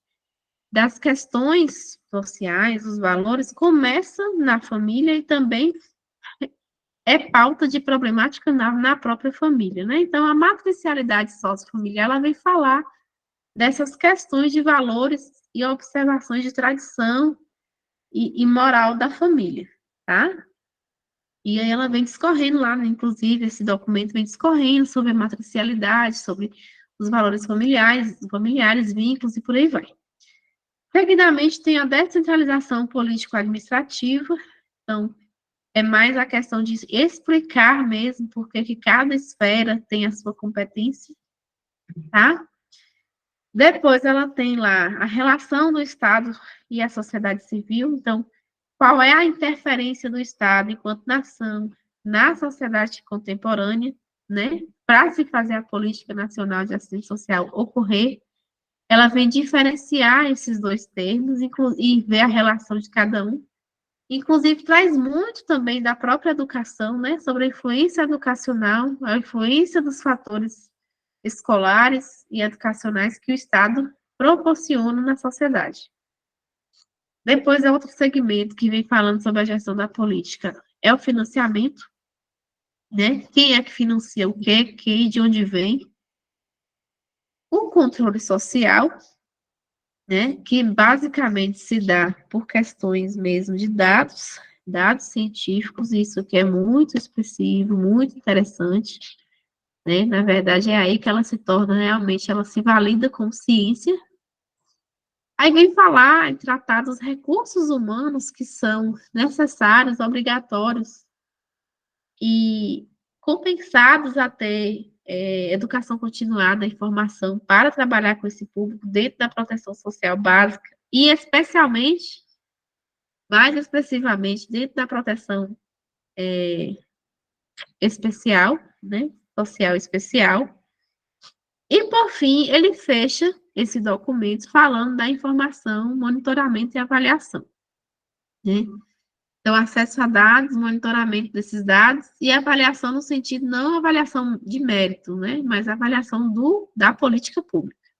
das questões sociais, os valores, começa na família e também é pauta de problemática na própria família, né? Então, a matricialidade sociofamiliar, ela vem falar dessas questões de valores e observações de tradição e moral da família, tá? E aí ela vem discorrendo lá, né, inclusive, esse documento vem discorrendo sobre a matricialidade, sobre os valores familiares, vínculos e por aí vai. Seguidamente, tem a descentralização político-administrativa, então, é mais a questão de explicar mesmo porque que cada esfera tem a sua competência, tá? Depois ela tem lá a relação do Estado e a sociedade civil, então, qual é a interferência do Estado enquanto nação na sociedade contemporânea, né, para se fazer a política nacional de assistência social ocorrer. Ela vem diferenciar esses dois termos e ver a relação de cada um. Inclusive, traz muito também da própria educação, né, sobre a influência educacional, a influência dos fatores escolares e educacionais que o Estado proporciona na sociedade. Depois é outro segmento que vem falando sobre a gestão da política, é o financiamento, né? Quem é que financia o quê, quem, de onde vem. O controle social, né? Que basicamente se dá por questões mesmo de dados científicos, isso que é muito expressivo, muito interessante, né? Na verdade, é aí que ela se torna realmente, ela se valida como ciência. Aí vem falar e tratar dos recursos humanos que são necessários, obrigatórios e compensados a ter educação continuada e formação para trabalhar com esse público dentro da proteção social básica e especialmente, mais expressivamente, dentro da proteção especial, né, social especial. E, por fim, ele fecha esse documento falando da informação, monitoramento e avaliação, né? Então, acesso a dados, monitoramento desses dados e avaliação no sentido, não avaliação de mérito, né? Mas avaliação da política pública,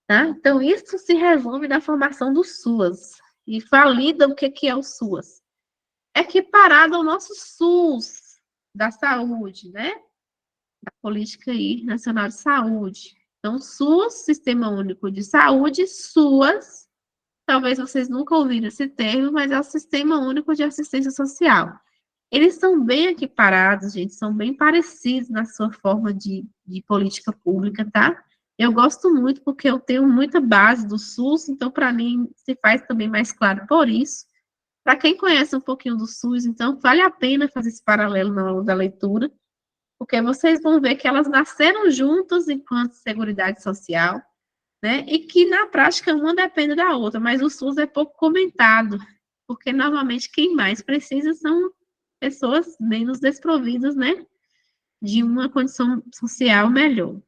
tá? Então, isso se resume na formação do SUAS. E valida o que é o SUAS. É equiparado ao nosso SUS da saúde, né? Da Política Nacional de Saúde. Então, SUS, Sistema Único de Saúde, SUAS, talvez vocês nunca ouviram esse termo, mas é o Sistema Único de Assistência Social. Eles são bem equiparados, gente, são bem parecidos na sua forma de política pública, tá? Eu gosto muito porque eu tenho muita base do SUS, então, para mim, se faz também mais claro por isso. Para quem conhece um pouquinho do SUS, então, vale a pena fazer esse paralelo na hora da leitura, porque vocês vão ver que elas nasceram juntas enquanto Seguridade Social, né? E que na prática uma depende da outra, mas o SUS é pouco comentado, porque normalmente quem mais precisa são pessoas menos desprovidas, né? De uma condição social melhor.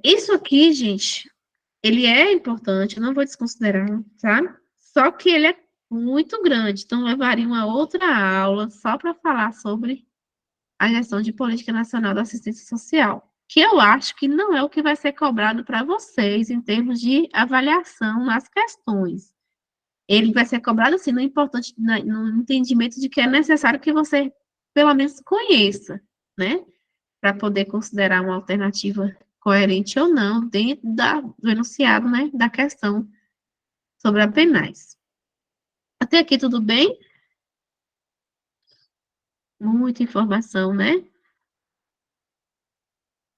Isso aqui, gente, ele é importante, eu não vou desconsiderar, tá? Só que ele é muito grande, então levaria uma outra aula só para falar sobre a gestão de política nacional da assistência social, que eu acho que não é o que vai ser cobrado para vocês em termos de avaliação nas questões. Ele vai ser cobrado, assim, no entendimento de que é necessário que você, pelo menos, conheça, né? Para poder considerar uma alternativa coerente ou não dentro do enunciado, né? Da questão sobre a penais. Até aqui tudo bem? Muita informação, né?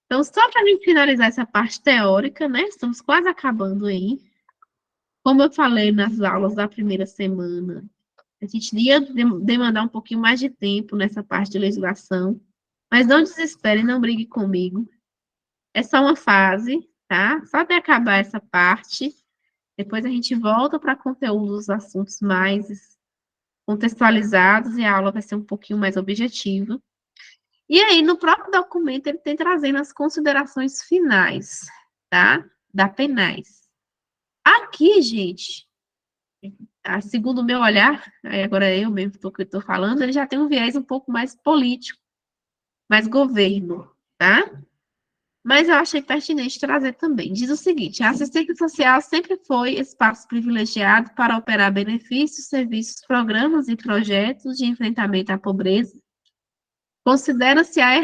Então, só para a gente finalizar essa parte teórica, né? Estamos quase acabando aí. Como eu falei nas aulas da primeira semana, a gente ia demandar um pouquinho mais de tempo nessa parte de legislação, mas não desespere, não brigue comigo. É só uma fase, tá? Só de acabar essa parte, depois a gente volta para conteúdo dos assuntos mais contextualizados e a aula vai ser um pouquinho mais objetiva. E aí, no próprio documento, ele tem trazendo as considerações finais, tá? Da penais. Aqui, gente, segundo o meu olhar, agora eu mesmo que estou falando, ele já tem um viés um pouco mais político, mais governo, tá? Mas eu achei pertinente trazer também. Diz o seguinte: a assistência social sempre foi espaço privilegiado para operar benefícios, serviços, programas e projetos de enfrentamento à pobreza. Considera-se a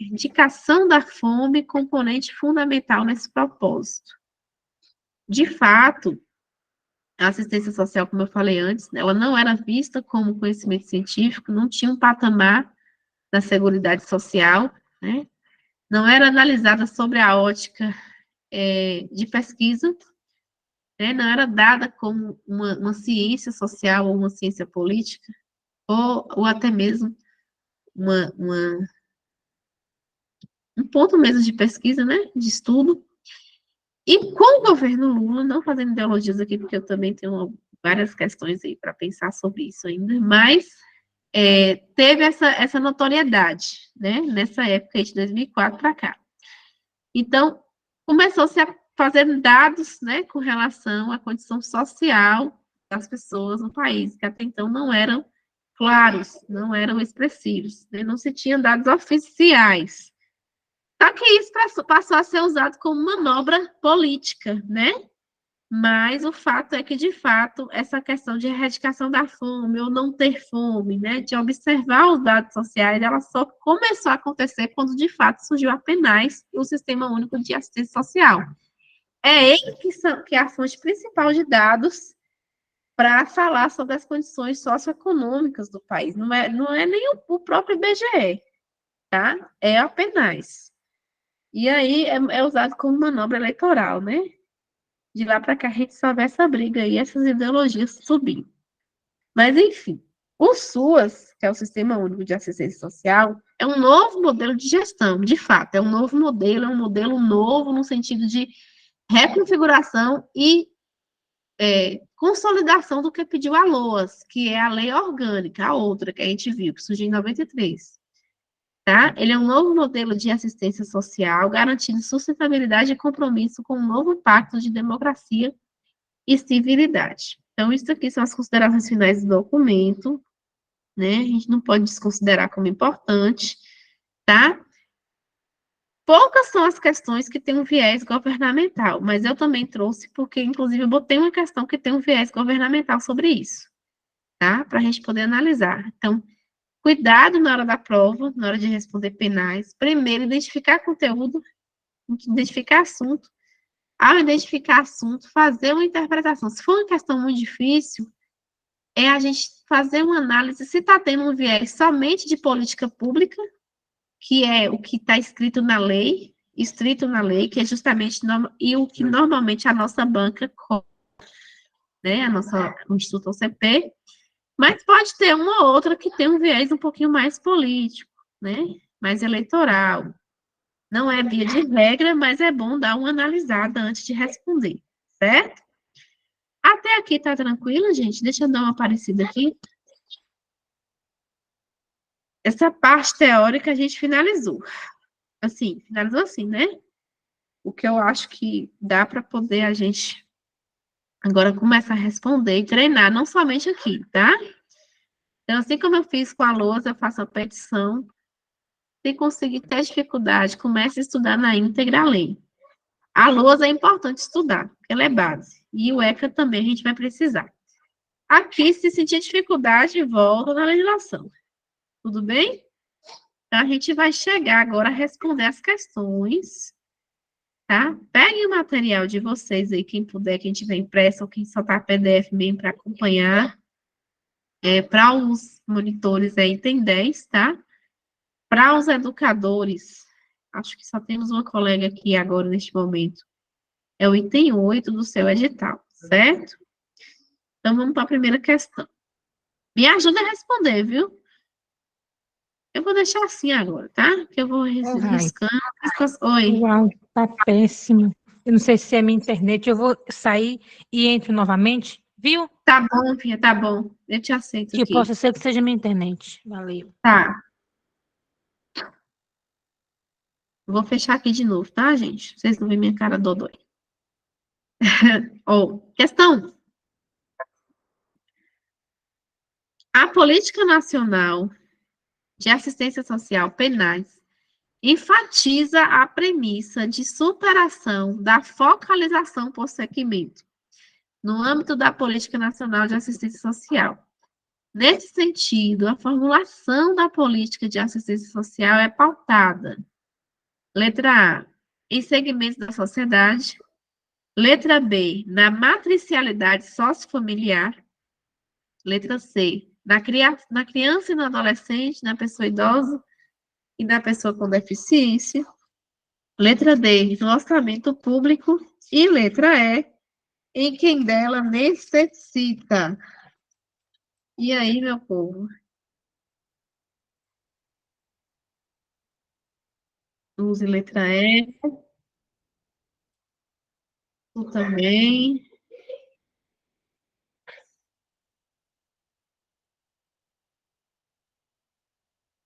Erradicação da fome, componente fundamental nesse propósito. De fato, a assistência social, como eu falei antes, ela não era vista como conhecimento científico, não tinha um patamar da Seguridade Social, né? Não era analisada sobre a ótica de pesquisa, né? Não era dada como uma ciência social ou uma ciência política, ou até mesmo um ponto mesmo de pesquisa, né? De estudo. E com o governo Lula, não fazendo ideologias aqui, porque eu também tenho várias questões aí para pensar sobre isso ainda, mas teve essa notoriedade, né, nessa época aí de 2004 para cá. Então, começou-se a fazer dados, né, com relação à condição social das pessoas no país, que até então não eram claros, não eram expressivos, né, não se tinham dados oficiais. Só que isso passou a ser usado como manobra política, né? Mas o fato é que, de fato, essa questão de erradicação da fome ou não ter fome, né, de observar os dados sociais, ela só começou a acontecer quando, de fato, surgiu a PNAES, o Sistema Único de Assistência Social. É ele que é a fonte principal de dados para falar sobre as condições socioeconômicas do país. Não é nem o próprio IBGE, tá? É a PNAES. E aí é usado como manobra eleitoral, né? De lá para cá a gente só vê essa briga aí, essas ideologias subindo. Mas, enfim, o SUAS, que é o Sistema Único de Assistência Social, é um novo modelo de gestão, de fato, é um novo modelo, é um modelo novo no sentido de reconfiguração e consolidação do que pediu a LOAS, que é a lei orgânica, a outra que a gente viu, que surgiu em 93. Tá? Ele é um novo modelo de assistência social, garantindo sustentabilidade e compromisso com um novo pacto de democracia e civilidade. Então, isso aqui são as considerações finais do documento, né? A gente não pode desconsiderar como importante, tá? Poucas são as questões que têm um viés governamental, mas eu também trouxe, porque, inclusive, eu botei uma questão que tem um viés governamental sobre isso, tá? Para a gente poder analisar. Então, cuidado na hora da prova, na hora de responder penais. Primeiro, identificar conteúdo, identificar assunto. Ao identificar assunto, fazer uma interpretação. Se for uma questão muito difícil, é a gente fazer uma análise se está tendo um viés somente de política pública, que é o que está escrito na lei, estrito na lei, que é justamente e o que normalmente a nossa banca, né, o Instituto OCP, mas pode ter uma ou outra que tem um viés um pouquinho mais político, né? Mais eleitoral. Não é via de regra, mas é bom dar uma analisada antes de responder, certo? Até aqui tá tranquilo, gente? Deixa eu dar uma parecida aqui. Essa parte teórica a gente finalizou. Assim, finalizou assim, né? O que eu acho que dá para poder a gente agora começar a responder e treinar, não somente aqui, tá? Então, assim como eu fiz com a lousa, eu faço a petição. Se conseguir ter dificuldade, comece a estudar na íntegra a lei. A lousa é importante estudar, porque ela é base. E o ECA também a gente vai precisar. Aqui, se sentir dificuldade, volta na legislação. Tudo bem? Então, a gente vai chegar agora a responder as questões, tá? Peguem o material de vocês aí, quem puder, quem tiver impresso ou quem só tá PDF mesmo para acompanhar. Para os monitores aí tem 10, tá? Para os educadores, acho que só temos uma colega aqui agora neste momento. É o item 8 do seu edital, certo? Então, vamos para a primeira questão. Me ajuda a responder, viu? Eu vou deixar assim agora, tá? Que eu vou riscando. Oi. O áudio tá péssimo. Eu não sei se é minha internet. Eu vou sair e entro novamente, viu? Tá bom, filha, tá bom. Eu te aceito Que aqui. possa ser que seja minha internet. Valeu. Tá. Vou fechar aqui de novo, tá, gente? Vocês não veem minha cara dodói. Questão. A Política Nacional de Assistência Social PNAES enfatiza a premissa de superação da focalização por segmento no âmbito da Política Nacional de Assistência Social. Nesse sentido, a formulação da política de assistência social é pautada Letra A, em segmentos da sociedade. Letra B, na matricialidade sociofamiliar. Letra C, na criança e no adolescente, na pessoa idosa e na pessoa com deficiência. Letra D, no orçamento público. E letra E, em quem dela necessita. E aí, meu povo? Use letra E. Tu também.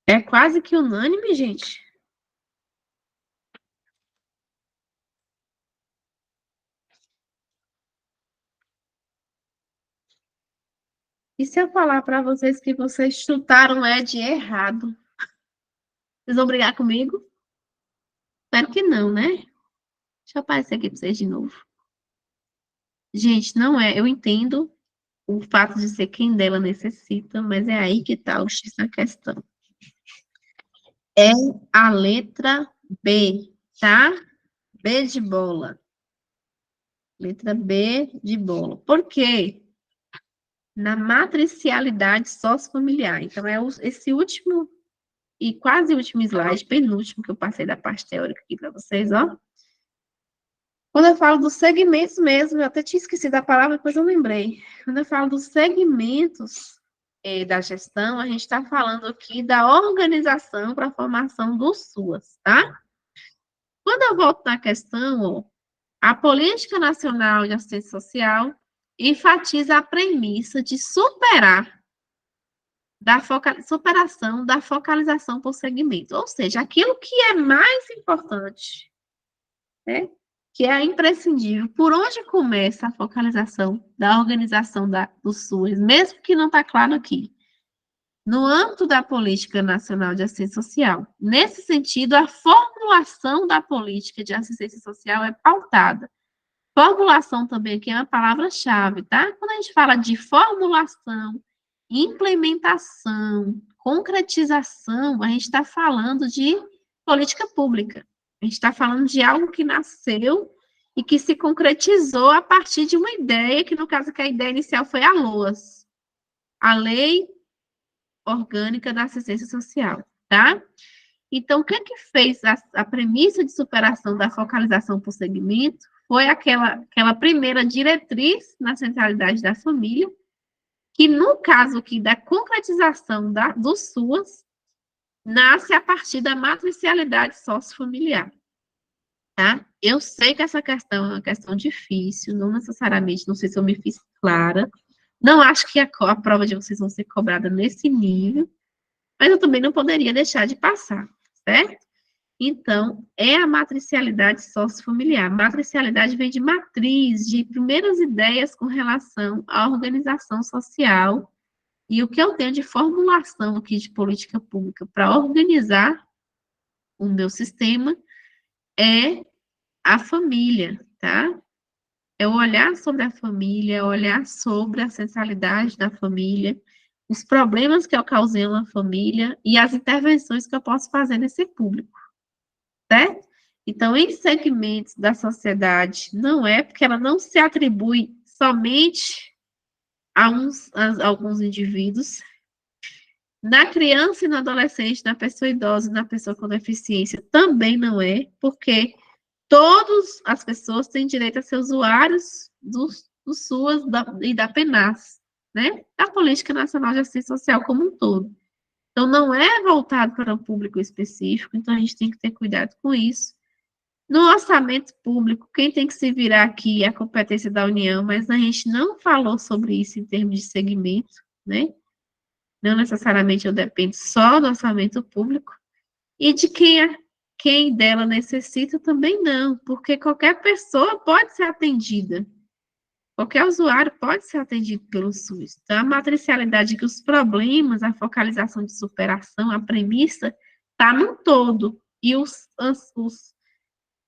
É quase que unânime, gente. E se eu falar para vocês que vocês chutaram de errado? Vocês vão brigar comigo? Espero que não, né? Deixa eu aparecer aqui para vocês de novo. Gente, não é. Eu entendo o fato de ser quem dela necessita, mas é aí que está o X na questão. É a letra B, tá? B de bola. Letra B de bola. Por quê? Na matricialidade sociofamiliar. Então, é esse último e quase último slide, penúltimo, que eu passei da parte teórica aqui para vocês, ó. Quando eu falo dos segmentos mesmo, eu até tinha esquecido a palavra, depois eu lembrei. Quando eu falo dos segmentos da gestão, a gente está falando aqui da organização para a formação dos SUAS, tá? Quando eu volto na questão, ó, a Política Nacional de Assistência Social enfatiza a premissa de superação da focalização por segmento, ou seja, aquilo que é mais importante, né? Que é imprescindível. Por onde começa a focalização da organização do SUS, mesmo que não está claro aqui? No âmbito da Política Nacional de Assistência Social. Nesse sentido, a formulação da política de assistência social é pautada. Formulação também aqui é uma palavra-chave, tá? Quando a gente fala de formulação, implementação, concretização, a gente está falando de política pública. A gente está falando de algo que nasceu e que se concretizou a partir de uma ideia, que no caso que a ideia inicial foi a LOAS, a Lei Orgânica da Assistência Social, tá? Então, o que fez a premissa de superação da focalização por segmento foi aquela primeira diretriz na centralidade da família, que no caso aqui da concretização do SUAS, nasce a partir da matricialidade sociofamiliar, tá? Eu sei que essa questão é uma questão difícil, não necessariamente, não sei se eu me fiz clara, não acho que a prova de vocês vão ser cobrada nesse nível, mas eu também não poderia deixar de passar, certo? Então, é a matricialidade sociofamiliar. Matricialidade vem de matriz, de primeiras ideias com relação à organização social. E o que eu tenho de formulação aqui de política pública para organizar o meu sistema é a família, tá? É o olhar sobre a família, é o olhar sobre a centralidade da família, os problemas que ocasionam a família e as intervenções que eu posso fazer nesse público. Certo? Então, em segmentos da sociedade, não é porque ela não se atribui somente a alguns indivíduos. Na criança e no adolescente, na pessoa idosa e na pessoa com deficiência, também não é, porque todas as pessoas têm direito a ser usuários do SUAS e da PENAS, né? Da Política Nacional de Assistência Social como um todo. Então, não é voltado para um público específico, então a gente tem que ter cuidado com isso. No orçamento público, quem tem que se virar aqui é a competência da União, mas a gente não falou sobre isso em termos de segmento, né? Não necessariamente eu dependo só do orçamento público. E de quem dela necessita também não, porque qualquer pessoa pode ser atendida. Qualquer usuário pode ser atendido pelo SUS. Então, a matricialidade que os problemas, a focalização de superação, a premissa, está no todo. E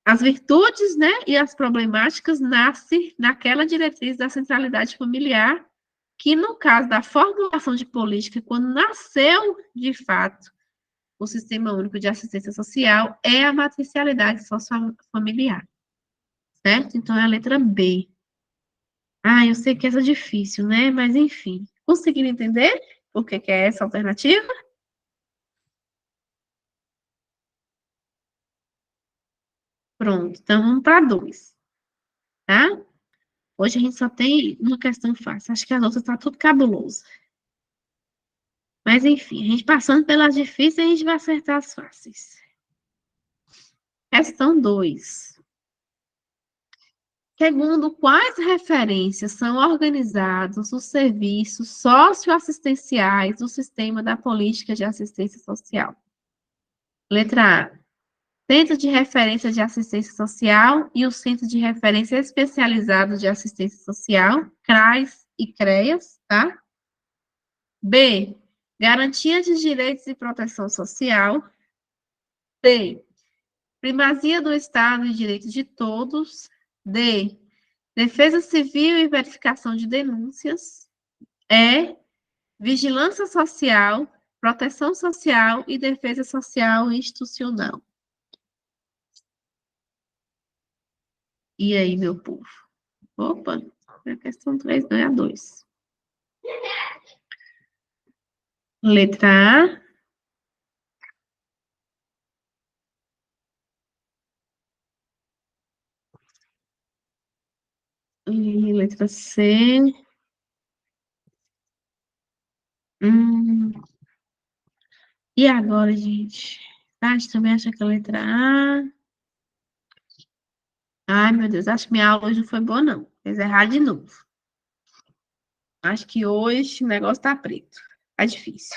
as virtudes, né, e as problemáticas nascem naquela diretriz da centralidade familiar, que no caso da formulação de política, quando nasceu, de fato, o Sistema Único de Assistência Social é a matricialidade sociofamiliar, certo? Então, é a letra B. Ah, eu sei que essa é difícil, né? Mas, enfim. Conseguiram entender por que que é essa alternativa? Pronto, então vamos para 2, tá? Hoje a gente só tem uma questão fácil. Acho que as outras tá tudo cabuloso. Mas, enfim, a gente passando pelas difíceis, a gente vai acertar as fáceis. Questão 2. Segundo quais referências são organizados os serviços socioassistenciais do sistema da política de assistência social? Letra A. Centro de Referência de Assistência Social e o Centro de Referência Especializado de Assistência Social, CRAS e CREAS, tá? B. Garantia de Direitos e Proteção Social. C. Primazia do Estado e Direitos de Todos. D. Defesa Civil e Verificação de Denúncias. E. Vigilância Social, Proteção Social e Defesa Social Institucional. E aí, meu povo? Opa, a questão 3 não é a 2. Letra A. E letra C. E agora, gente? A gente também acha que a letra A. Ai, meu Deus, acho que minha aula hoje não foi boa, não. Fez errado de novo. Acho que hoje o negócio tá preto. Tá difícil.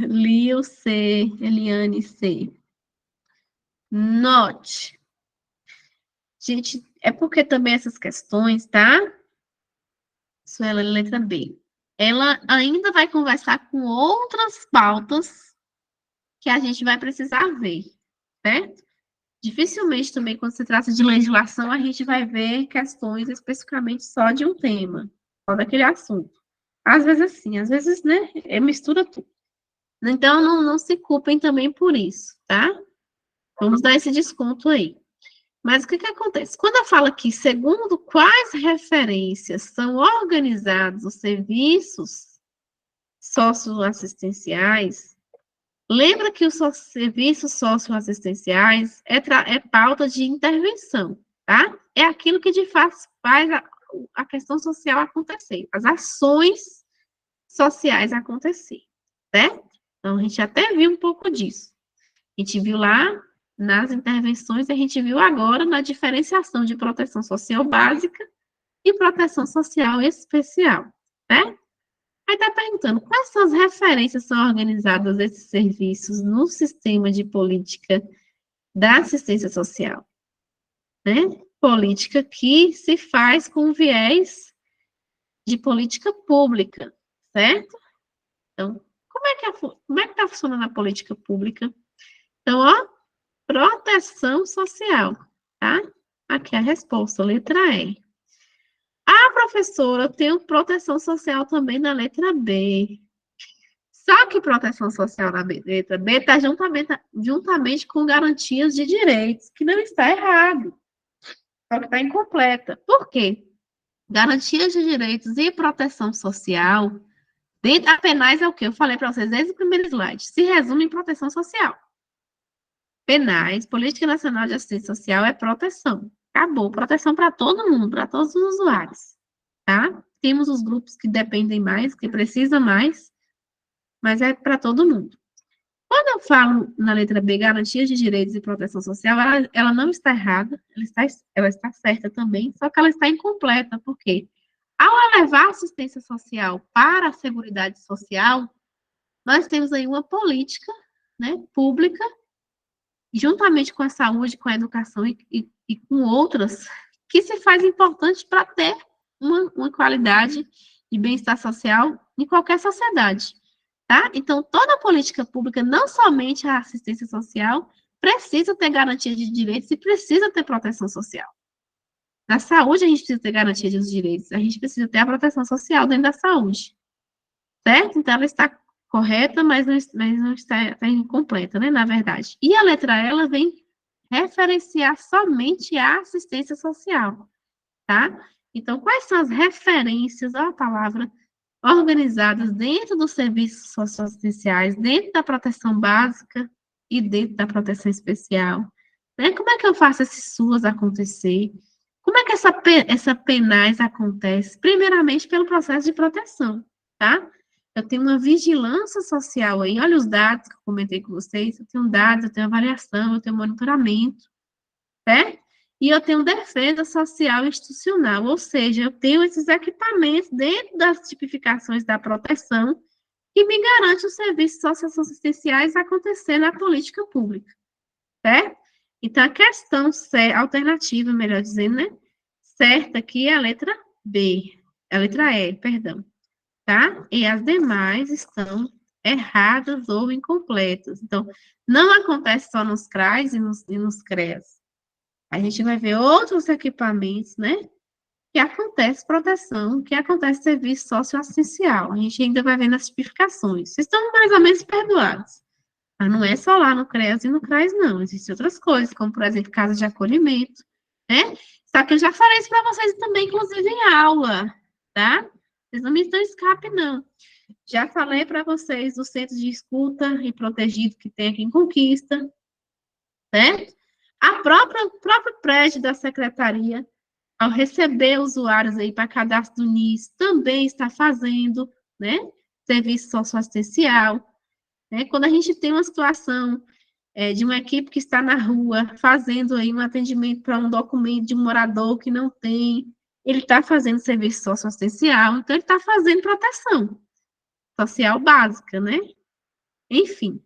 Lio C, Eliane C. Note. Gente, é porque também essas questões, tá? Isso é a letra B. Ela ainda vai conversar com outras pautas que a gente vai precisar ver, certo? Dificilmente também, quando se trata de legislação, a gente vai ver questões especificamente só de um tema, só daquele assunto. Às vezes sim, às vezes, né, mistura tudo. Então, não se culpem também por isso, tá? Vamos dar esse desconto aí. Mas o que que acontece? Quando eu falo aqui, segundo quais referências são organizados os serviços socioassistenciais, lembra que os serviços socioassistenciais é pauta de intervenção, tá? É aquilo que de fato faz a questão social acontecer, as ações sociais acontecer, certo? Então, a gente até viu um pouco disso. A gente viu lá nas intervenções, a gente viu agora na diferenciação de proteção social básica e proteção social especial, né? Aí está perguntando, quais são as referências são organizadas esses serviços no sistema de política da assistência social, né? Política que se faz com viés de política pública, certo? Então, como é que está funcionando a política pública? Então, ó, proteção social, tá? Aqui é a resposta, letra E. A professora tem proteção social também na letra B. Só que proteção social na letra B está juntamente com garantias de direitos, que não está errado. Só que está incompleta. Por quê? Garantias de direitos e proteção social, dentro a penais é o quê? Eu falei para vocês desde o primeiro slide. Se resume em proteção social. Penais, Política Nacional de Assistência Social é proteção. Acabou, proteção para todo mundo, para todos os usuários, tá? Temos os grupos que dependem mais, que precisam mais, mas é para todo mundo. Quando eu falo na letra B, garantias de direitos e proteção social, ela não está errada, ela está certa também, só que ela está incompleta, porque ao elevar a assistência social para a Seguridade Social, nós temos aí uma política, né, pública, juntamente com a saúde, com a educação e com outras, que se faz importante para ter uma qualidade de bem-estar social em qualquer sociedade, tá? Então, toda política pública, não somente a assistência social, precisa ter garantia de direitos e precisa ter proteção social. Na saúde, a gente precisa ter garantia dos direitos, a gente precisa ter a proteção social dentro da saúde, certo? Então, ela está correta, mas não está incompleta, né, na verdade. E a letra E, ela vem referenciar somente a assistência social, tá? Então, quais são as referências, ó, a palavra, organizadas dentro dos serviços socioassistenciais, dentro da proteção básica e dentro da proteção especial, né? Como é que eu faço esses SUAS acontecer? Como é que essa penais acontece? Primeiramente, pelo processo de proteção, tá? Eu tenho uma vigilância social aí, olha os dados que eu comentei com vocês, eu tenho dados, eu tenho avaliação, eu tenho monitoramento, certo? E eu tenho defesa social institucional, ou seja, eu tenho esses equipamentos dentro das tipificações da proteção que me garante os serviços socioassistenciais acontecer na política pública, certo? Então, a questão alternativa, melhor dizendo, né? Certa aqui é a letra B, a letra E, perdão, tá? E as demais estão erradas ou incompletas. Então, não acontece só nos CRAs e nos CREAS. A gente vai ver outros equipamentos, né? Que acontece proteção, que acontece serviço socioassistencial. A gente ainda vai ver nas tipificações. Vocês estão mais ou menos perdoados. Mas não é só lá no CREAS e no CRAS, não. Existem outras coisas, como, por exemplo, casa de acolhimento, né? Só que eu já falei isso para vocês também, inclusive, em aula, tá? Vocês não me estão escape, não. Já falei para vocês do centro de escuta e protegido que tem aqui em Conquista, certo? O próprio prédio da secretaria, ao receber usuários aí para cadastro do NIS, também está fazendo, né? Serviço socioassistencial, né? Quando a gente tem uma situação de uma equipe que está na rua fazendo aí um atendimento para um documento de um morador que não tem, ele está fazendo serviço socioassistencial, então ele está fazendo proteção social básica, né? Enfim.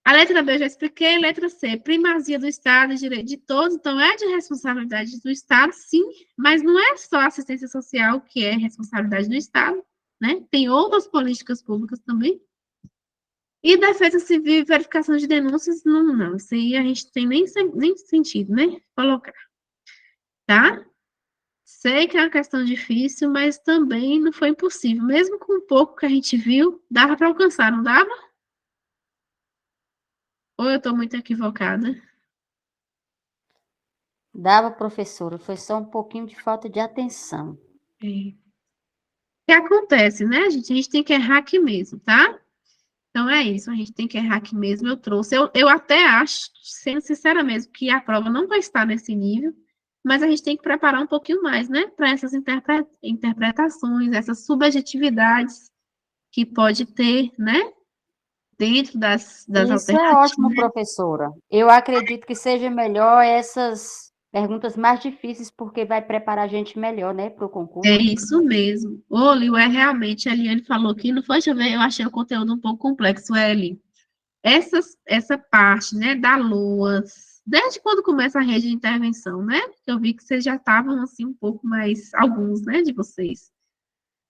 A letra B eu já expliquei, letra C, primazia do Estado, direito de todos, então é de responsabilidade do Estado, sim, mas não é só a assistência social que é responsabilidade do Estado, né? Tem outras políticas públicas também. E defesa civil e verificação de denúncias, não, isso aí a gente tem nem sentido, né? Colocar, tá? Sei que é uma questão difícil, mas também não foi impossível. Mesmo com o pouco que a gente viu, dava para alcançar, não dava? Ou eu estou muito equivocada? Dava, professora, foi só um pouquinho de falta de atenção. É. O que acontece, né, gente? A gente tem que errar aqui mesmo, tá? Então é isso, a gente tem que errar aqui mesmo. Eu trouxe, eu até acho, sendo sincera mesmo, que a prova não vai estar nesse nível, mas a gente tem que preparar um pouquinho mais, né, para essas interpretações, essas subjetividades que pode ter, né, dentro das Isso é ótimo, professora. Eu acredito que seja melhor essas perguntas mais difíceis, porque vai preparar a gente melhor, né, para o concurso. É isso mesmo. Ô, Liu, realmente, a Eliane falou que não foi, deixa eu ver, eu achei o conteúdo um pouco complexo, Eli. Essa parte, né, da LOAS, desde quando começa a rede de intervenção, né? Eu vi que vocês já estavam, assim, um pouco mais, alguns, né, de vocês.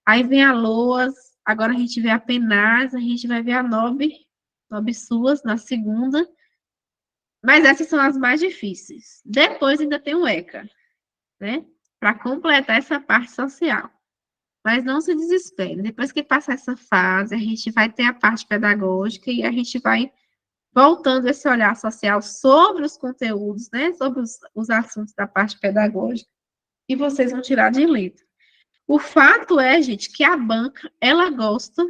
Aí vem a LOAS, agora a gente vê a PENAS, a gente vai ver a NOB SUAS na segunda, mas essas são as mais difíceis. Depois ainda tem o ECA, né, para completar essa parte social. Mas não se desespere, depois que passar essa fase, a gente vai ter a parte pedagógica e a gente vai voltando esse olhar social sobre os conteúdos, né, sobre os assuntos da parte pedagógica, e vocês vão tirar de letra. O fato é, gente, que a banca, ela gosta,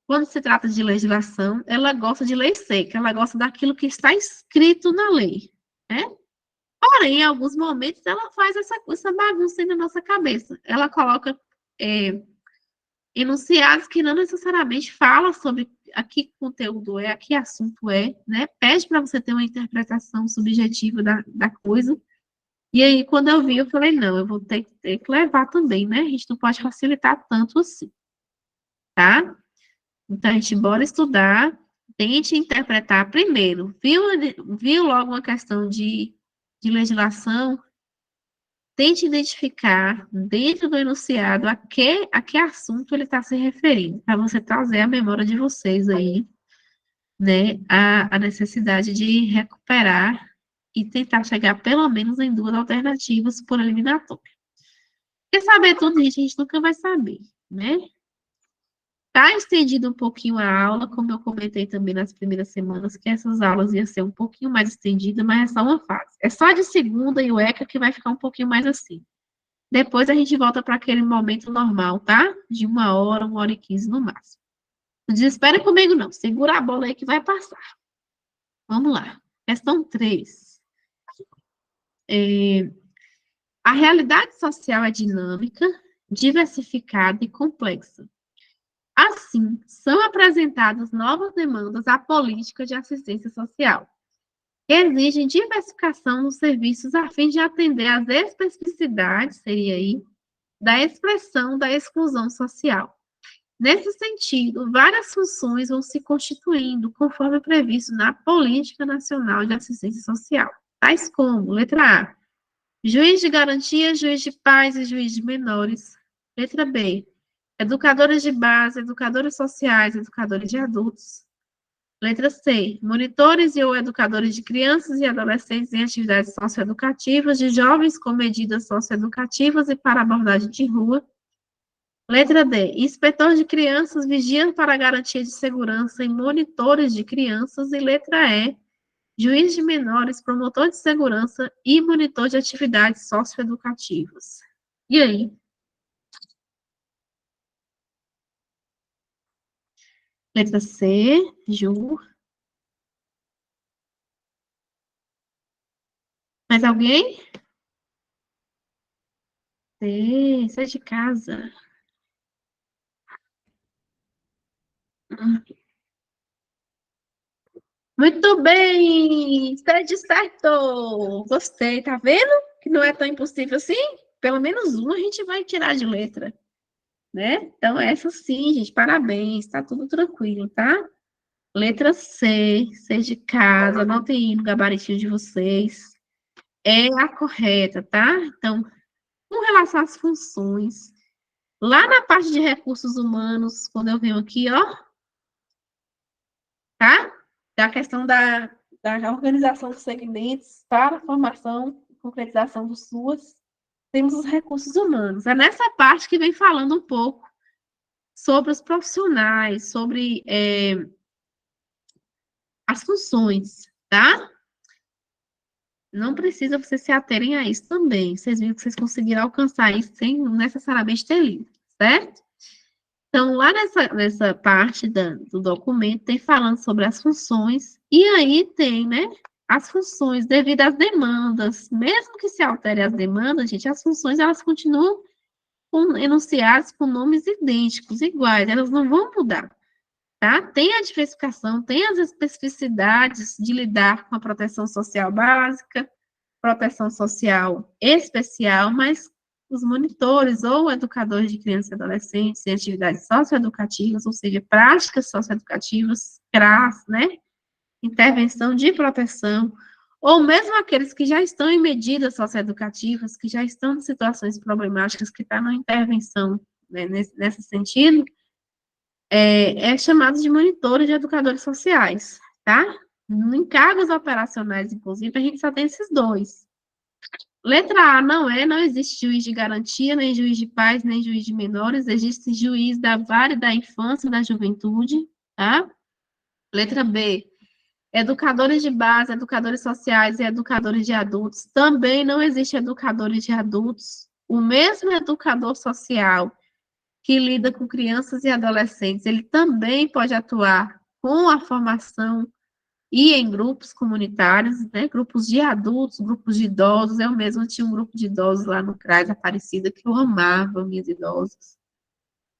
quando se trata de legislação, ela gosta de lei seca, ela gosta daquilo que está escrito na lei, né? Porém, em alguns momentos, ela faz essa bagunça aí na nossa cabeça. Ela coloca enunciados que não necessariamente falam sobre a que conteúdo é, a que assunto é, né? Pede para você ter uma interpretação subjetiva da coisa. E aí, quando eu vi, eu falei, não, eu vou ter que levar também, né? A gente não pode facilitar tanto assim, tá? Então, a gente bora estudar, tente interpretar primeiro. Viu logo uma questão de legislação? Tente identificar dentro do enunciado a que assunto ele está se referindo, para você trazer a memória de vocês aí, né, a necessidade de recuperar e tentar chegar pelo menos em 2 alternativas por eliminatória. Porque saber tudo, gente, a gente nunca vai saber, né? Está estendido um pouquinho a aula, como eu comentei também nas primeiras semanas, que essas aulas iam ser um pouquinho mais estendidas, mas é só uma fase. É só de segunda e o ECA que vai ficar um pouquinho mais assim. Depois a gente volta para aquele momento normal, tá? De 1 hora e 15 no máximo. Não desespere comigo, não. Segura a bola aí que vai passar. Vamos lá. Questão 3. A realidade social é dinâmica, diversificada e complexa. Assim, são apresentadas novas demandas à política de assistência social, que exigem diversificação nos serviços a fim de atender às especificidades, seria aí, da expressão da exclusão social. Nesse sentido, várias funções vão se constituindo conforme previsto na Política Nacional de Assistência Social, tais como, letra A, juiz de garantia, juiz de paz e juiz de menores. Letra B, educadores de base, educadores sociais, educadores de adultos. Letra C, monitores e ou educadores de crianças e adolescentes em atividades socioeducativas, de jovens com medidas socioeducativas e para abordagem de rua. Letra D, inspetor de crianças, vigia para garantia de segurança e monitores de crianças. E letra E, juiz de menores, promotor de segurança e monitor de atividades socioeducativas. E aí? Letra C, Ju. Mais alguém? C, sai de casa. Muito bem! Está de certo! Gostei, tá vendo? Que não é tão impossível assim? Pelo menos um a gente vai tirar de letra, né? Então, essa sim, gente, parabéns, tá tudo tranquilo, tá? Letra C, C de casa, anotem aí no gabaritinho de vocês. É a correta, tá? Então, com relação às funções, lá na parte de recursos humanos, quando eu venho aqui, ó, tá? Da questão da organização dos segmentos para a formação e concretização dos SUAS, temos os recursos humanos. É nessa parte que vem falando um pouco sobre os profissionais, sobre as funções, tá? Não precisa vocês se aterem a isso também. Vocês viram que vocês conseguiram alcançar isso sem necessariamente ter lido, certo? Então, lá nessa parte do documento, tem falando sobre as funções, e aí tem, né, as funções devido às demandas. Mesmo que se altere as demandas, gente, as funções, elas continuam enunciadas com nomes idênticos, iguais, elas não vão mudar, tá? Tem a diversificação, tem as especificidades de lidar com a proteção social básica, proteção social especial, mas os monitores ou educadores de crianças e adolescentes em atividades socioeducativas, ou seja, práticas socioeducativas, CRAS, né? Intervenção de proteção, ou mesmo aqueles que já estão em medidas socioeducativas, que já estão em situações problemáticas, que estão na intervenção, né, nesse sentido, chamado de monitores de educadores sociais, tá? Em cargos operacionais, inclusive, a gente só tem esses dois. Letra A não existe juiz de garantia, nem juiz de paz, nem juiz de menores, existe juiz da vara da infância e da juventude, tá? Letra B, educadores de base, educadores sociais e educadores de adultos, também não existe educadores de adultos. O mesmo educador social que lida com crianças e adolescentes, ele também pode atuar com a formação e em grupos comunitários, né, grupos de adultos, grupos de idosos. Eu mesma tinha um grupo de idosos lá no CRAS Aparecida que eu amava, minhas idosas,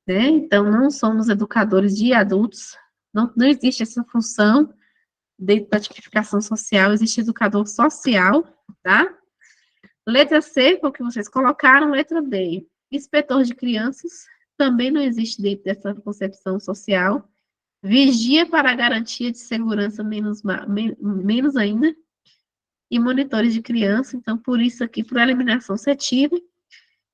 né? Então, não somos educadores de adultos, não existe essa função dentro da tipificação social, existe educador social, tá? Letra C, foi o que vocês colocaram. Letra D, inspetor de crianças, também não existe dentro dessa concepção social. Vigia para a garantia de segurança, menos ainda, e monitores de criança, então, por isso aqui, por eliminação setiva.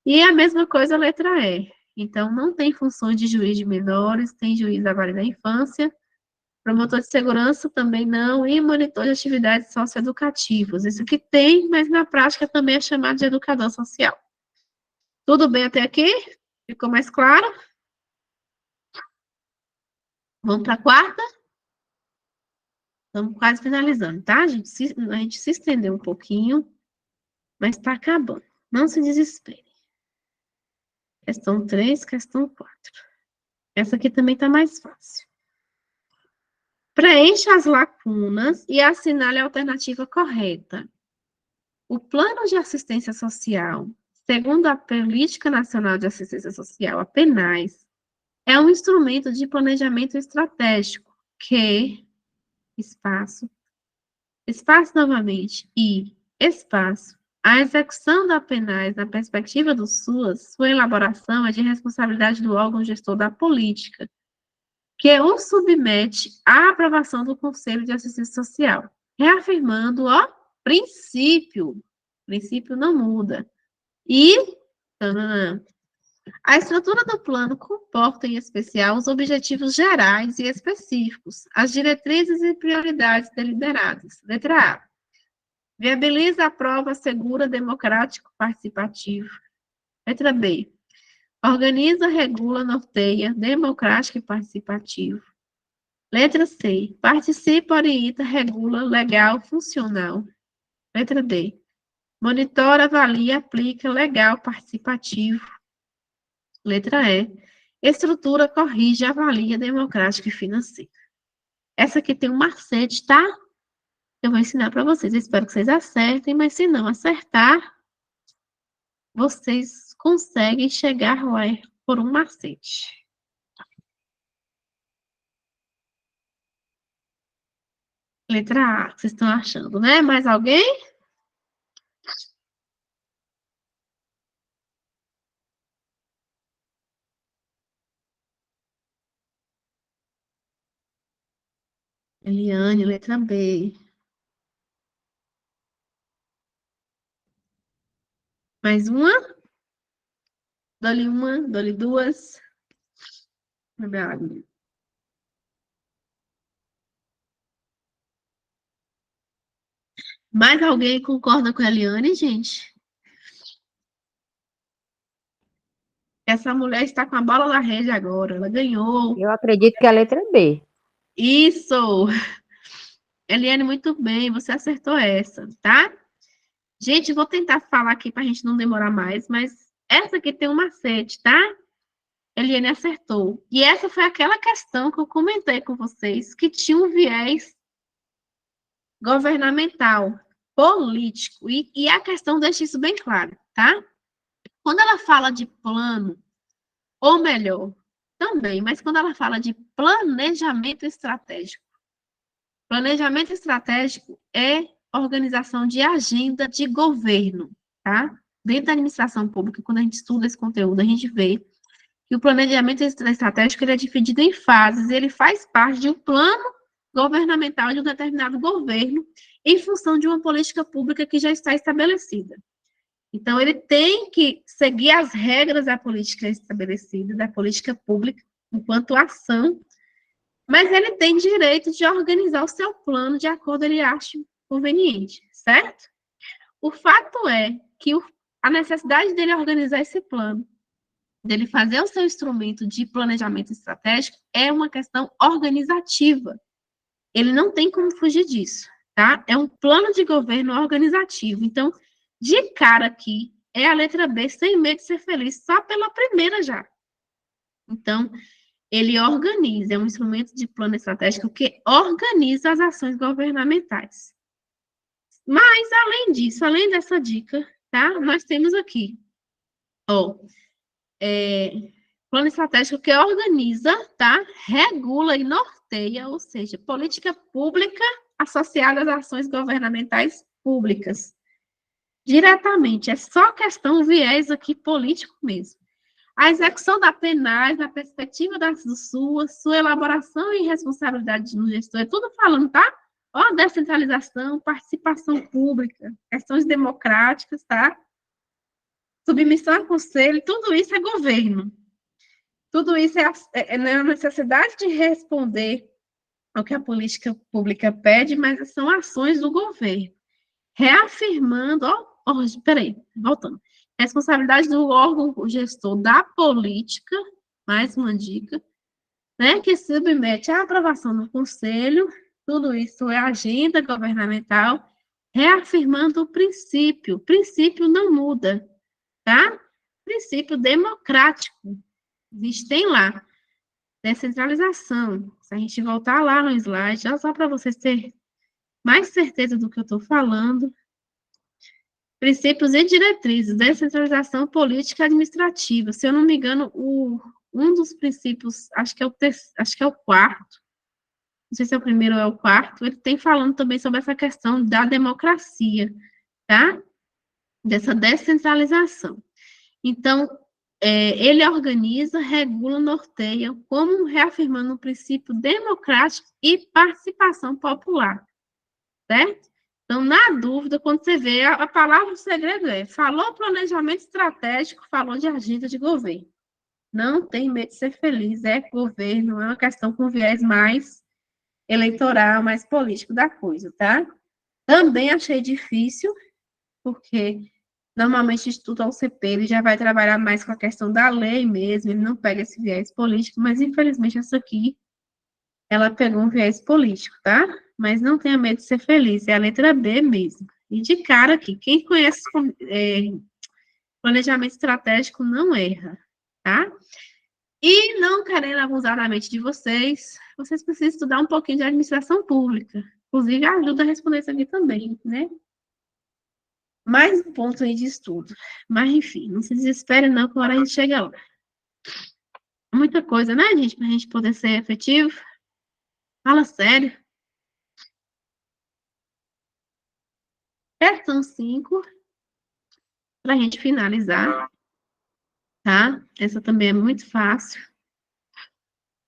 E a mesma coisa a letra E. Então, não tem funções de juiz de menores, tem juiz da vara da infância, promotor de segurança também não, e monitor de atividades socioeducativas. Isso aqui tem, mas na prática também é chamado de educador social. Tudo bem até aqui? Ficou mais claro? Vamos para a quarta? Estamos quase finalizando, tá? A gente se estendeu um pouquinho, mas está acabando. Não se desespere. Questão 3, questão 4. Essa aqui também está mais fácil. Preencha as lacunas e assinale a alternativa correta. O Plano de Assistência Social, segundo a Política Nacional de Assistência Social, a PNAS, é um instrumento de planejamento estratégico que, espaço novamente, e espaço, a execução da PNAS na perspectiva do SUAS, sua elaboração é de responsabilidade do órgão gestor da política, que o submete à aprovação do Conselho de Assistência Social, reafirmando o princípio não muda, e a estrutura do plano comporta, em especial, os objetivos gerais e específicos, as diretrizes e prioridades deliberadas. Letra A. Viabiliza a prova segura, democrático, participativo. Letra B. Organiza, regula, norteia, democrático e participativo. Letra C. Participa, orienta, regula, legal, funcional. Letra D. Monitora, avalia, aplica, legal, participativo. Letra E. Estrutura, corrige, avalia, democrática e financeira. Essa aqui tem um macete, tá? Eu vou ensinar para vocês. Eu espero que vocês acertem, mas se não acertar, vocês conseguem chegar lá por um macete. Letra A, vocês estão achando, né? Mais alguém? Eliane, letra B. Mais uma? Dou-lhe uma, dou-lhe duas. Mais alguém concorda com a Eliane, gente? Essa mulher está com a bola na rede agora. Ela ganhou. Eu acredito que é a letra B. Isso! Eliane, muito bem. Você acertou essa, tá? Gente, vou tentar falar aqui para a gente não demorar mais, mas essa aqui tem um macete, tá? Eliane acertou. E essa foi aquela questão que eu comentei com vocês, que tinha um viés governamental, político. E a questão deixa isso bem claro, tá? Quando ela fala de plano, ou melhor, também, mas quando ela fala de planejamento estratégico é organização de agenda de governo, tá? Dentro da administração pública, quando a gente estuda esse conteúdo, a gente vê que o planejamento estratégico ele é dividido em fases, ele faz parte de um plano governamental de um determinado governo em função de uma política pública que já está estabelecida. Então, ele tem que seguir as regras da política estabelecida, da política pública, enquanto ação, mas ele tem direito de organizar o seu plano de acordo com ele acha conveniente, certo? O fato é que a necessidade dele organizar esse plano, dele fazer o seu instrumento de planejamento estratégico, é uma questão organizativa. Ele não tem como fugir disso, tá? É um plano de governo organizativo. Então, de cara aqui, é a letra B, sem medo de ser feliz, só pela primeira já. Então, ele organiza, é um instrumento de plano estratégico que organiza as ações governamentais. Mas, além disso, além dessa dica, tá? Nós temos aqui, plano estratégico que organiza, tá? Regula e norteia, ou seja, política pública associada às ações governamentais públicas. Diretamente, é só questão, viés aqui político mesmo. A execução da PNAS, na perspectiva do SUAS, sua elaboração e responsabilidade no gestor, é tudo falando, tá? Descentralização, participação pública, questões democráticas, tá? Submissão a conselho, tudo isso é governo. Tudo isso é a necessidade de responder ao que a política pública pede, mas são ações do governo. Reafirmando, voltando. Responsabilidade do órgão gestor da política, mais uma dica, né, que submete à aprovação do Conselho. Tudo isso é agenda governamental, reafirmando o princípio. O princípio não muda, tá? Princípio democrático. Existem lá. Descentralização. Se a gente voltar lá no slide, só para vocês terem mais certeza do que eu estou falando. Princípios e diretrizes, descentralização política e administrativa. Se eu não me engano, um dos princípios, acho que é o quarto, não sei se é o primeiro ou é o quarto, ele tem falando também sobre essa questão da democracia, tá? Dessa descentralização. Então, ele organiza, regula, norteia, como reafirmando o princípio democrático e participação popular, certo? Então, na dúvida, quando você vê, a palavra do segredo falou planejamento estratégico, falou de agenda de governo. Não tem medo de ser feliz, é governo, é uma questão com viés mais eleitoral, mais político da coisa, tá? Também achei difícil, porque normalmente o Instituto AUCP, ele já vai trabalhar mais com a questão da lei mesmo, ele não pega esse viés político, mas infelizmente essa aqui, ela pegou um viés político, tá? Mas não tenha medo de ser feliz, é a letra B mesmo. E de cara aqui, quem conhece planejamento estratégico não erra, tá? E não querendo abusar da mente de vocês, vocês precisam estudar um pouquinho de administração pública. Inclusive, ajuda a responder isso aqui também, né? Mais um ponto aí de estudo. Mas, enfim, não se desespere não, que a hora a gente chega lá. Muita coisa, né, gente, pra gente poder ser efetivo. Fala sério. Questão 5, pra gente finalizar, tá? Essa também é muito fácil.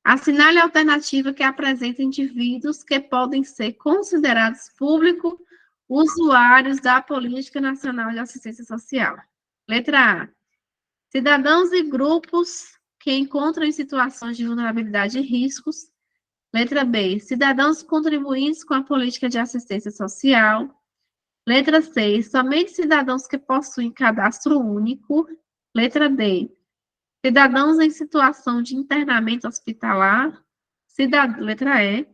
Assinale a alternativa que apresenta indivíduos que podem ser considerados públicos usuários da Política Nacional de Assistência Social. Letra A. Cidadãos e grupos que encontram em situações de vulnerabilidade e riscos. Letra B. Cidadãos contribuintes com a política de assistência social. Letra C. Somente cidadãos que possuem cadastro único. Letra D. Cidadãos em situação de internamento hospitalar. Letra E.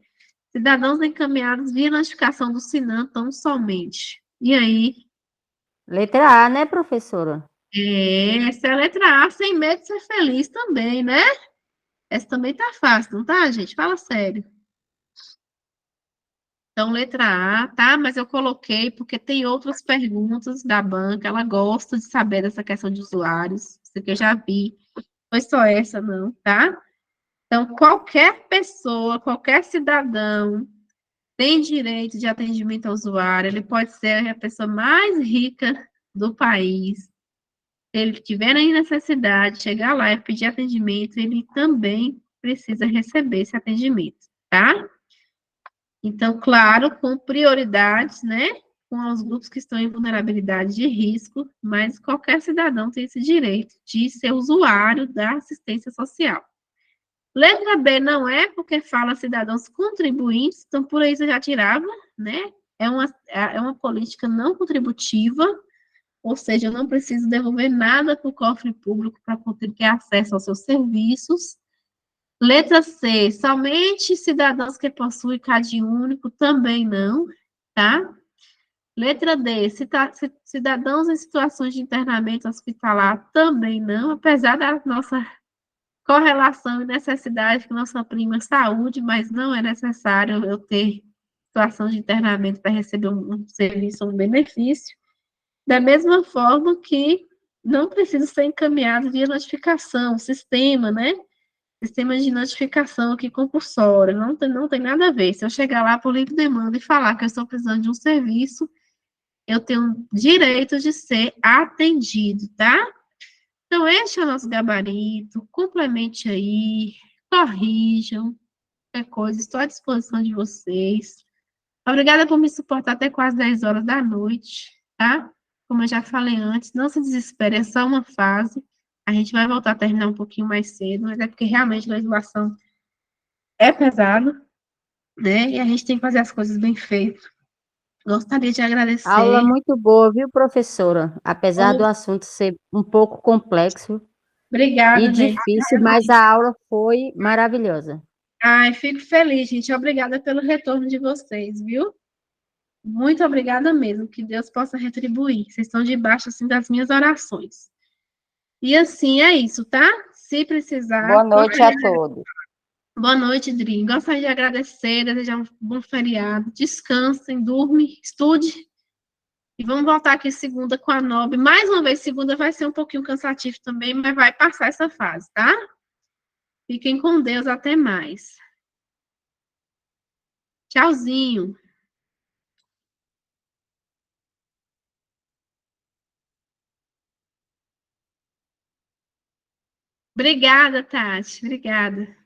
Cidadãos encaminhados via notificação do SINAM tão somente. E aí? Letra A, né, professora? Essa é a letra A, sem medo de ser feliz também, né? Essa também tá fácil, não tá, gente? Fala sério. Então, letra A, tá? Mas eu coloquei porque tem outras perguntas da banca, ela gosta de saber dessa questão de usuários, isso aqui eu já vi. Foi só essa, não, tá? Então, qualquer pessoa, qualquer cidadão tem direito de atendimento ao usuário, ele pode ser a pessoa mais rica do país. Se ele tiver aí necessidade, chegar lá e pedir atendimento, ele também precisa receber esse atendimento, tá? Então, claro, com prioridades, né? Com os grupos que estão em vulnerabilidade de risco, mas qualquer cidadão tem esse direito de ser usuário da assistência social. Letra B não é, porque fala cidadãos contribuintes, então por aí você já tirava, né? É uma política não contributiva, ou seja, eu não preciso devolver nada para o cofre público para poder ter acesso aos seus serviços. Letra C, somente cidadãos que possuem CAD único, também não, tá? Letra D, cidadãos em situações de internamento hospitalar, também não, apesar da nossa correlação e necessidade com nossa prima saúde, mas não é necessário eu ter situação de internamento para receber um serviço, um benefício. Da mesma forma que não precisa ser encaminhado via notificação, sistema, né? Sistema de notificação aqui compulsória, não tem nada a ver. Se eu chegar lá por livre demanda e falar que eu estou precisando de um serviço, eu tenho direito de ser atendido, tá? Então, este é o nosso gabarito, complemente aí, corrijam, qualquer coisa, estou à disposição de vocês. Obrigada por me suportar até quase 10 horas da noite, tá? Como eu já falei antes, não se desespere, é só uma fase. A gente vai voltar a terminar um pouquinho mais cedo, mas é porque realmente a legislação é pesado, né? E a gente tem que fazer as coisas bem feitas. Gostaria de agradecer. Aula muito boa, viu, professora? Apesar do assunto ser um pouco complexo, Obrigada, E Deise. difícil, mas a aula foi maravilhosa. Ai, fico feliz, gente. Obrigada pelo retorno de vocês, viu? Muito obrigada mesmo. Que Deus possa retribuir. Vocês estão debaixo, assim, das minhas orações. E assim, é isso, tá? Se precisar. Boa noite a todos. Boa noite, Dri. Gostaria de agradecer, desejar um bom feriado. Descansem, durmem, estude. E vamos voltar aqui segunda com a Nob. Mais uma vez, segunda vai ser um pouquinho cansativo também, mas vai passar essa fase, tá? Fiquem com Deus, até mais. Tchauzinho. Obrigada, Tati. Obrigada.